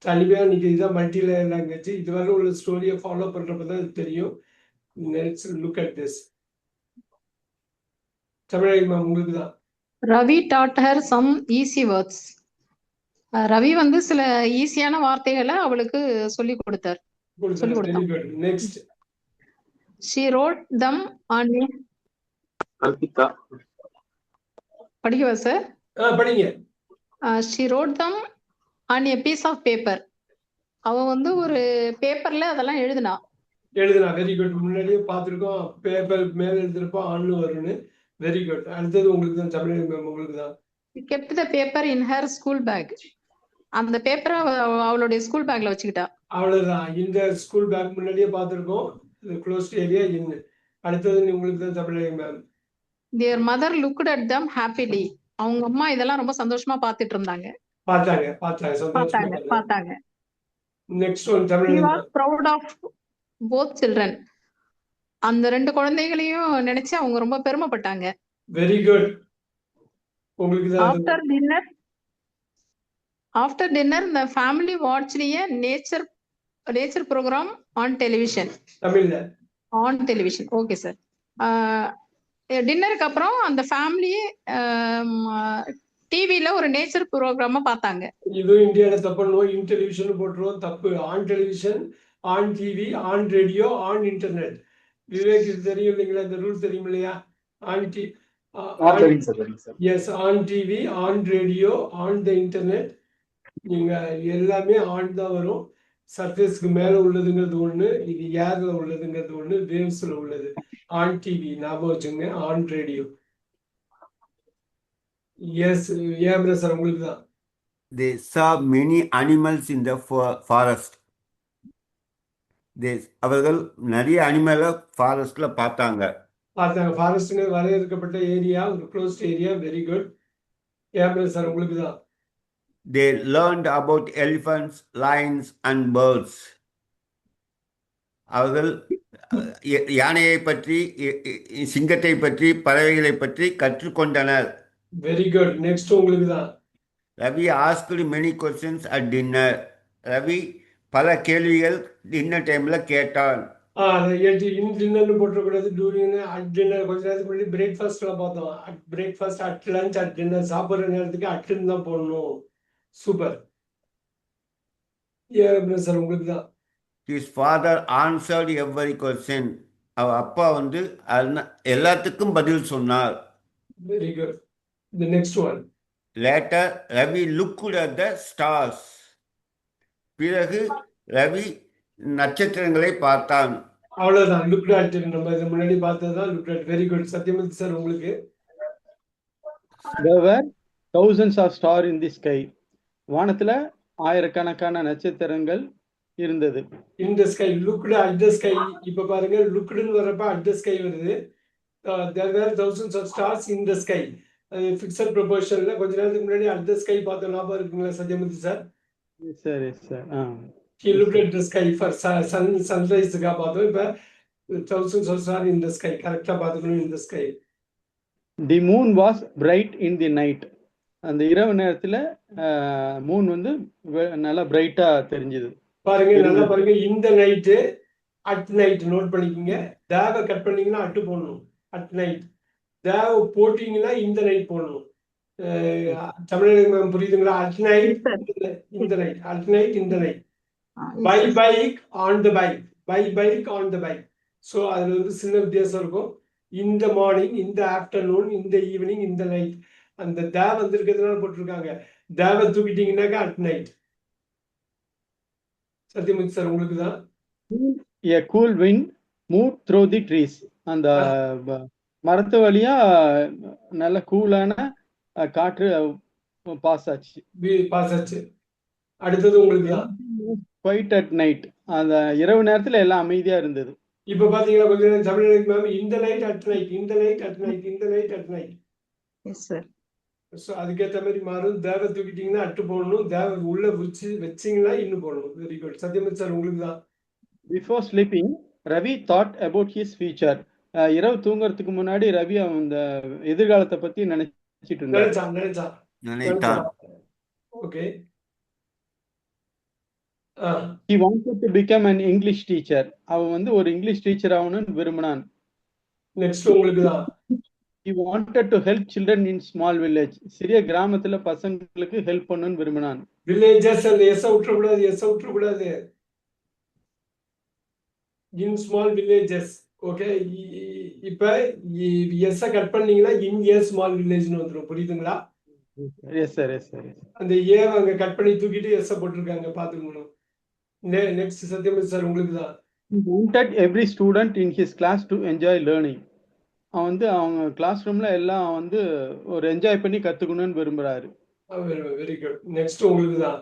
தனிமையா நீங்க இதான் மல்டி லேயர் லாங்குவேஜ். இதுவரை உள்ள ஸ்டோரியை ஃபாலோ பண்றப்பதான் இது தெரியும். Let's look at this. தமிழடி மேம் உங்களுக்கு தான். Ravi taught her some easy words. Ravi வந்து சில ஈஸியான வார்த்தைகளை அவளுக்கு சொல்லி கொடுத்தார். Next she wrote them on a Kalpitha படிக்கவா சார்? படிங்க. she wrote them on a piece of paper. அவ வந்து ஒரு பேப்பர்ல அதெல்லாம் எழுதினா. Very good. முன்னாடியே பார்த்துருக்கோம். பேப்பர் மேல எழுதிருப்போம் ஆன்னு வரும்னு. Very good. அடுத்தது உங்களுக்கு தான் தமிழ் மேம் உங்களுக்கு தான். she kept the paper in her school bag. அந்த பேப்பரை அவளுடைய ஸ்கூல் பேக்ல வச்சுக்கிட்டா. அவ்வளவுதான். இந்த ஸ்கூல் பேக் முன்னாடியே பார்த்துருக்கோம். க்ளோஸ்ட் ஏரியா இன். அடுத்தது உங்களுக்கு தான் Tamil ma'am. their mother looked at them happily. அவங்க அம்மா இதெல்லாம் ரொம்ப சந்தோஷமா பார்த்துட்டு இருந்தாங்க. பார்த்தாங்க. Next one Tamil. she was proud of both children. அந்த ரெண்டு குழந்தைகளையும் நினைச்சு அவங்க ரொம்ப பெருமைப்பட்டாங்க. Very good. உங்களுக்கு தான். after dinner the family watched a nature program on television. தமிழ்ல on television. Okay sir. டின்னருக்கு அப்புறம் அந்த ஃபேமிலி டிவில ஒரு நேச்சர் ப்ரோக்ராம பார்த்தாங்க. இது இந்தியால தப்பு. இன் டெலிவிஷன் போட்டுருவோம். தப்பு. On television, on TV, on radio, on internet. Vivek இது தெரியும் இல்லைங்களா? இந்த ரூல் தெரியும் இல்லையா? On yes on TV, on radio, on the internet. நீங்க எல்லாமே ஆன் தான் வரும். சர்ஃபேஸ்க்கு மேல உள்ளதுங்கிறது ஒண்ணு, இது ஏர்ல உள்ளதுங்கிறது ஒண்ணு, வேவ்ஸ்ல உள்ளது. ஆன் டிவி ஞாபகம் வச்சுங்க. On radio. எஸ் ஏன் சார் உங்களுக்கு தான். They saw many animals in the forest. அவர்கள் நிறைய அனிமலை ஃபாரஸ்ட்ல பார்த்தாங்க. ஃபாரஸ்ட்னு வரையறுக்கப்பட்ட ஏரியா, ஒரு க்ளோஸ்ட் ஏரியா. Very good. ஏன் சார் உங்களுக்கு தான். They learned about elephants, lions and birds. அவர்கள் யானையை பற்றி, சிங்கத்தை பற்றி, பறவைகளை பற்றி கற்றுக்கொண்டனர். Very good. நெக்ஸ்ட் உங்களுக்கு தான். Ravi asked many questions at dinner. Ravi பல கேள்விகள் டின்னர் டைம்ல கேட்டான். டின்னர்னு போட்டக்கூடாது. During at dinner. கொஞ்ச நேரத்துக்கு முன்னாடி பிரேக்ஃபாஸ்ட்ல பார்த்தோம். At breakfast, at lunch, at dinner. சாப்பிட்ற நேரத்துக்கு அட்டுன்னு தான் போடணும். சூப்பர். ஏன் சார் உங்களுக்கு தான். His father answered every question. அவ அப்பா வந்து எல்லாத்துக்கும் பதில் சொன்னார். Very good. The next one. Later, Ravi looked at the stars. பிறகு ரவி நட்சத்திரங்களை பார்த்தான். அவ்வளவுதான். லுக்ட் அட், நம்ம இது முன்னாடி பார்த்ததுதான் looked at. Very good Sathyamoorthy sir. உங்களுக்கு There were thousands of stars in the sky. வானத்துல ஆயிரக்கணக்கான நட்சத்திரங்கள் இருந்தது. in the sky, looked at the sky. இப்ப பாருங்க லுக்டுன்னு வர்றப்ப at the sky வருது. There were thousands of stars in the sky. Fixed ப்ரொபோர்ஷன்ல கொஞ்ச நேரத்துக்கு முன்னாடி at the sky பார்த்த ஞாபகம் இருக்குங்களா சத்யமூர்த்தி சார்? சரி sir. He looked at the sky for sunrise-க்காக பார்த்தோம். இப்ப thousands of stars in the sky. கரெக்டா பார்த்துக்கணும். in the sky. The moon was bright in the night. அந்த இரவு நேரத்துல மூன் வந்து நல்லா பிரைட்டா தெரிஞ்சது. பாருங்க, நல்லா பாருங்க. இந்த நைட்டு அட் நைட் நோட் பண்ணிக்கோங்க. தேவ கட் பண்ணீங்கன்னா அட்டு போடணும். At night. தேவ போட்டீங்கன்னா இந்த நைட் போடணும். தமிழக புரியுதுங்களா? அட் நைட் இந்த நைட். அட் நைட் இந்த night. By bike on the bike. By bike on the bike. So அதுல வந்து சின்ன வித்தியாசம் இருக்கும். இந்த மார்னிங், இந்த ஆஃப்டர்நூன், இந்த ஈவினிங், இந்த நைட். அந்த தேவ வந்திருக்கிறதுனால போட்டிருக்காங்க. தேவ தூக்கிட்டீங்கன்னாக்கா அட் நைட். சத்யமூர்த்தி சார் உங்களுக்கு தான். A cool wind moved through the trees. அந்த மரத்து வழியா நல்ல கூலான காற்று பாஸ் ஆச்சு. அடுத்தது உங்களுக்கு தான். Quite at night. அந்த இரவு நேரத்துல எல்லாம் அமைதியா இருந்தது. இப்ப பாத்தீங்கன்னா கொஞ்சம் தமிழ் மேம், இந்த நைட் அட் நைட், இந்த நைட் அட் நைட், இந்த night at night. Yes sir. So அதுக்கேற்ற மாதிரி மாறும். தேவ தூக்கிட்டீங்கன்னா அட்டு போடணும். தேவ உள்ள வச்சிங்கன்னா இன்னும் போடணும். வெரி குட் சத்யமூர்த்தி சார் உங்களுக்கு தான். Before sleeping, Ravi thought about his future. இரவு தூங்குறதுக்கு முன்னாடி ரவி அந்த எதிர்காலத்தை பத்தி நினைச்சிட்டு நினைத்தான். Okay. He wanted to become an English teacher. அவன் வந்து ஒரு இங்கிலீஷ் டீச்சர் ஆகணும்னு விரும்பினான். நெக்ஸ்ட் உங்களுக்கு தான். He wanted to help children in small village. சிறிய கிராமத்துல பசங்களுக்கு ஹெல்ப் பண்ணணும்னு விரும்பினான். வில்லேஜஸ் அந்த எஸ் விட்டுறக்கூடாது. எஸ் விட்டுறக்கூடாது. in small villages. ஓகே. இப்ப எஸ் கட் பண்ணீங்கன்னா இன் ஏ ஸ்மால் வில்லேஜ்னு வந்துடும். புரியுதுங்களா? Yes sir. S sir. அந்த ஏ அங்க கட் பண்ணி தூக்கிட்டு எஸ் போட்டிருக்காங்க. பாத்துக்கணும். நெக்ஸ்ட் சத்யமூர்த்தி சார் உங்களுக்கு தான். He wanted every student in his class to enjoy learning. அவன் வந்து அவங்க கிளாஸ் ரூம்ல எல்லாம் வந்து ஒரு என்ஜாய் பண்ணி கத்துக்கணும்னு விரும்புறாரு. Very good. நெக்ஸ்ட் உங்களுக்கு தான்.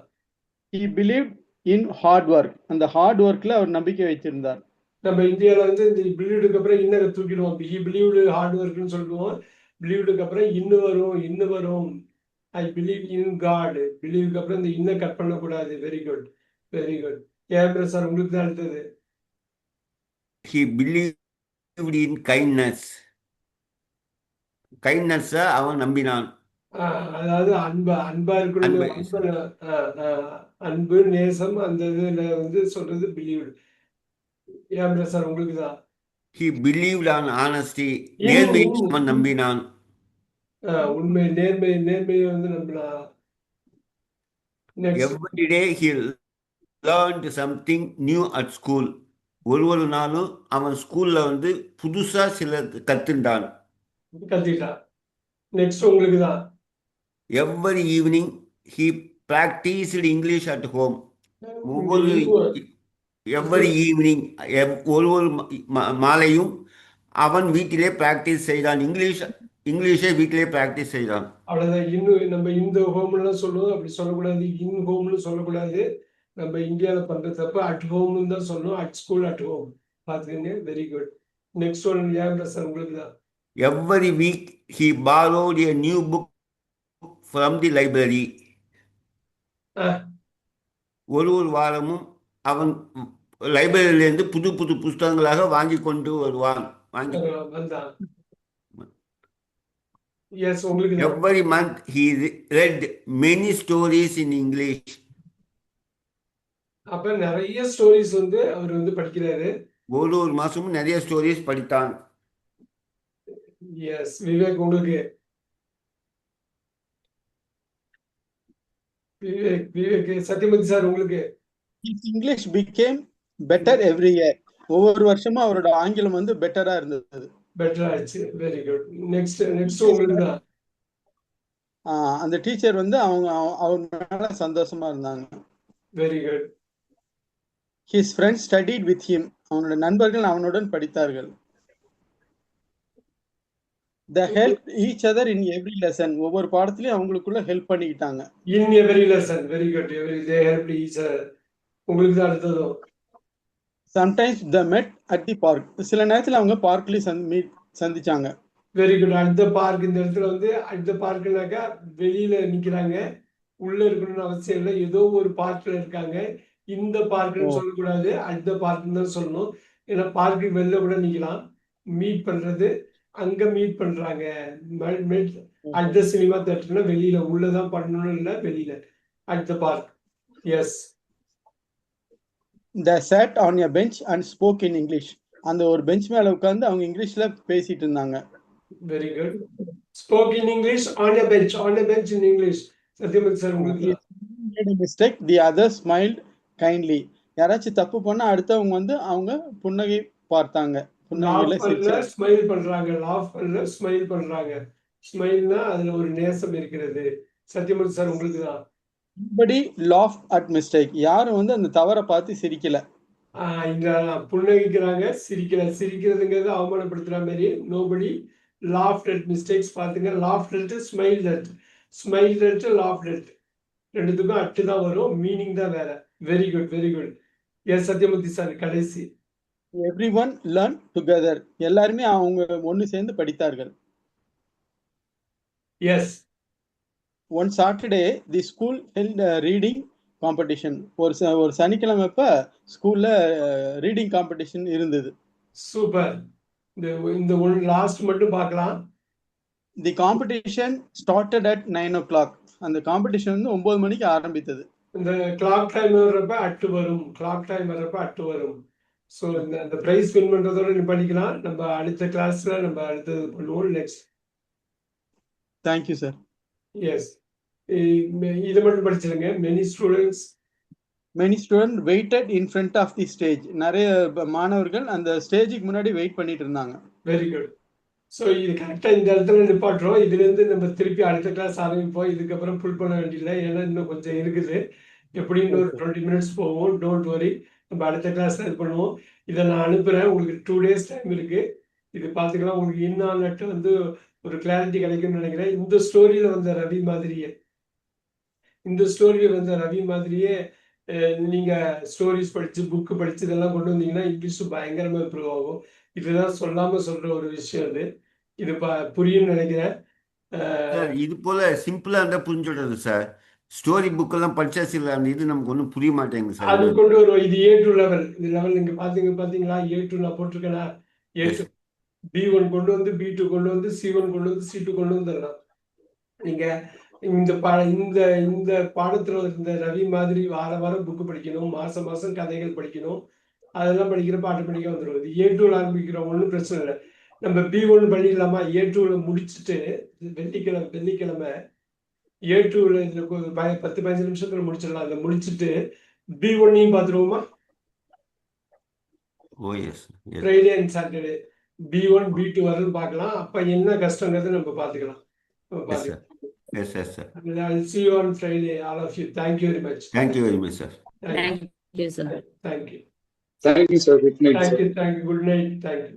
He believed in hard work. அந்த ஹார்ட் ஒர்க்ல அவர் நம்பிக்கை வச்சிருந்தார். நம்ம இந்தியாவில் வந்து இந்த பிலீவ்டுக்கு அப்புறம் இன்னும் தூக்கிடுவோம். ஹி பிலீவ்டு ஹார்ட் ஒர்க்னு சொல்லுவோம். பிலீவ்டுக்கு அப்புறம் இன்னும் வரும். I believe in God. பிலீவுக்கு அப்புறம் இந்த இன்னும் கட் பண்ணக்கூடாது. Very good. Very good. ஏன் சார் உங்களுக்கு தான் அடுத்தது. He believed in kindness. Kindness அவன் நம்பினான். அதாவது அன்பா இருக்கணும். அன்பு நேசம் அந்த இதுல வந்து சொல்றது பிலீவ்டு. ஏன் சார் உங்களுக்கு தான். He believed on honesty. நேர்மையை அவன் நம்பினான். உண்மை நேர்மையை வந்து நம்பினான். Every day he learned something new at school. ஒரு நாளும் அவன் ஸ்கூல்ல வந்து புதுசா சில கத்துட்டான். நெக்ஸ்ட் உங்களுக்கு தான். Every evening he practiced English at home. Every evening ஒரு மாலையும் அவன் வீட்டிலே பிராக்டிஸ் செய்தான். இங்கிலீஷை வீட்டிலே பிராக்டிஸ் செய்தான். அவ்வளவுதான். இன்னும் நம்ம இந்த ஹோம்லாம் சொல்லுவோம். அப்படி சொல்லக்கூடாது. இன் ஹோம்னு சொல்லக்கூடாது. நம்ம இந்தியாவில் பண்ற தப்பு அட் ஹோம்னு தான் சொல்லணும். At school at home. பாத்துக்கங்க. Very good. நெக்ஸ்ட் ஒன் ஏன் சார் உங்களுக்கு தான். Every week he borrowed a new book from the library. ஒரு வாரமும் அவன் லைப்ரரியிலிருந்து புது புத்தகங்களாக வாங்கி கொண்டு வருவான். Every month he read many stories in English. அப்ப நிறைய ஸ்டோரிஸ் வந்து அவர் வந்து படிக்கிறாரு. ஒரு மாசமும் நிறைய ஸ்டோரிஸ் படித்தான். எஸ் விவேக் உங்களுக்கு. விவேக் சத்யமூர்த்தி சார் உங்களுக்கு. English became better every year. ஒவ்வொரு வருஷமும் அவரோட ஆங்கிலம் வந்து பெட்டரா இருந்தது. பெட்டரா ஆச்சு. Very good. நெக்ஸ்ட் உங்களுக்கு தான். அந்த டீச்சர் வந்து அவங்க மேல சந்தோஷமா இருந்தாங்க. Very good. His friends studied with him. அவனோட நண்பர்கள் அவனுடன் படித்தார்கள். They helped each other in every lesson. ஒவ்வொரு பாடத்திலயும் அவங்களுக்குள்ள ஹெல்ப் பண்ணிக்கிட்டாங்க. In every lesson, very good. They helped each other. உங்களுக்கு தான் அடுத்ததோ. Sometimes they met at the park. சில நேரத்துல அவங்க பார்க்லயே சந்திச்சாங்க. Very good. At the park, இந்த இடத்துல வந்து அட் த பார்க்னாக்கா வெளியில நிக்கிறாங்க, உள்ள இருக்கணும்னு அவசியம் இல்லை, ஏதோ ஒரு பார்க்ல இருக்காங்க. இந்த பார்க்னு சொல்லக்கூடாது, அட் த பார்க்னு தான் சொல்லணும். ஏன்னா பார்க்கு வெளில கூட நிக்கலாம். மீட் பண்றது அங்க மீட் பண்றாங்க. அட் த சினிமா தியேட்டர்னா வெளியில, உள்ளதான் பண்ணணும் இல்ல வெளியில. At the park. Yes. They sat on a bench and spoke in English. அந்த ஒரு பெஞ்ச் மேல உட்கார்ந்து அவங்க இங்கிலீஷ்ல பேசிட்டு இருந்தாங்க. Very good. Spoke in English on a bench. On a bench in English. Satyamurthy sir உங்களுக்கு. Made a mistake. The others smiled kindly. யாராச்சும் தப்பு பண்ணா அடுத்தவங்க வந்து அவங்க புன்னகை பார்த்தாங்க. புன்னகையில சிரிச்சாங்க. ஸ்மைல் பண்றாங்க. லாஃப் பண்ணல, ஸ்மைல் பண்றாங்க. ஸ்மைல்னா அதுல ஒரு நேசம் இருக்கிறது. சத்யமூர்த்தி சார் உங்களுக்கு தான். Nobody laughed at mistake. யாரும் வந்து அந்த தவறை பார்த்து சிரிக்கல. இங்க புன்னகிக்கிறாங்க, சிரிக்கல. சிரிக்கிறதுங்கிறது அவமானப்படுத்துற மாதிரி. Nobody laughed at mistakes. பாத்துங்க, laughed at, smiled at, smiled at, laughed at. ரெண்டுத்துக்கும் அட்டு தான் வரும், மீனிங் தான் வேற. Very good, very good. Yes Satyamurthy sir கடைசி. Everyone learned together. எல்லாருமே அவங்க ஒன்னு சேர்ந்து படித்தார்கள். Yes. One Saturday, the school held a reading competition. ஒரு சனிக்கிழமைப்ப ஸ்கூல்ல ரீடிங் காம்படிஷன் இருந்தது. சூப்பர். இந்த ஒன் லாஸ்ட் மட்டும் பார்க்கலாம். The competition started at 9 o'clock. அந்த காம்படிஷன் வந்து 9 மணிக்கு ஆரம்பித்தது. இந்த கிளாக் டைம் வர்றப்ப அட்டு வரும். கிளாக் டைம் வர்றப்ப அட்டு வரும். ஸோ இந்த பிரைஸ் வின் பண்றதோட நீ பண்ணிக்கலாம். நம்ம அடுத்த கிளாஸ்ல நம்ம அடுத்தது பண்ணுவோம். நெக்ஸ்ட். Thank you sir. எஸ். இதை மட்டும் படிச்சிருங்க. Many students waited in front of the stage. நிறைய மாணவர்கள் அந்த ஸ்டேஜுக்கு முன்னாடி வெயிட் பண்ணிட்டு இருந்தாங்க. Very good. ஸோ இது கரெக்டாக இந்த இடத்துல நிப்பாட்டுறோம். இதுலேருந்து நம்ம திருப்பி அடுத்த கிளாஸ் ஆரம்பிப்போம். இதுக்கப்புறம் ஃபுல் பண்ண வேண்டியதில்லை, ஏன்னா இன்னும் கொஞ்சம் இருக்குது. எப்படின்னு ஒரு 20 minutes போவோம். டோன்ட் வரி, நம்ம அடுத்த கிளாஸ்ல இது பண்ணுவோம். இதை நான் அனுப்புகிறேன். உங்களுக்கு 2 days டைம் இருக்கு. இது பார்த்துக்கலாம். உங்களுக்கு இன்னும் நட்டு வந்து ஒரு கிளாரிட்டி கிடைக்கும்னு நினைக்கிறேன். இந்த ஸ்டோரியில வந்த ரவி மாதிரியே நீங்க ஸ்டோரிஸ் படிச்சு, புக்கு படிச்சு இதெல்லாம் கொண்டு வந்தீங்கன்னா இங்கிலீஷ் பயங்கரமா இம்ப்ரூவ் ஆகும். இதுதான் சொல்லாம சொல்ற ஒரு விஷயம். இது புரியும் நினைக்கிறேன். இது போல சிம்பிளா இருந்தா புரிஞ்சுடுறது சார். ஸ்டோரி புக் எல்லாம் படிச்சா சில இது நமக்கு ஒன்றும் புரிய மாட்டேங்குது சார். அது கொண்டு வருவோம். இது A2 லெவல். இது லெவல் நீங்க பாத்தீங்களா? A2 நான் போட்டிருக்கேனா? A2 B1 கொண்டு வந்து, B2 கொண்டு வந்து, C1 கொண்டு வந்து, C2 கொண்டு வந்துடலாம். நீங்க இந்த பாடத்துல இந்த ரவி மாதிரி வாரம் புக்கு படிக்கணும், மாசம் கதைகள் படிக்கணும். அதெல்லாம் படிக்கிறப்ப ஆட்டோமேட்டிக்கா வந்துடும். இது A2 ஆரம்பிக்கிறோம், ஒன்றும் பிரச்சனை இல்லை. நம்ம B1 பண்ணிடலாமா? A2 முடிச்சுட்டு வெள்ளிக்கிழமை A2 இதுல 10-15 நிமிஷத்துல முடிச்சிடலாம். அதை முடிச்சுட்டு B1 பார்த்துருவோமா? Friday and Saturday B1 B2 வரது பார்க்கலாம். அப்ப என்ன கஷ்டங்கிறது நம்ம பார்த்துக்கலாம். Yes, yes, sir. I'll see you on Friday, all of you. Thank you very much. Thank you very much, sir. Thank you, sir. Thank you. Thank you, sir. Good night, sir. Thank you. Good night. Thank you.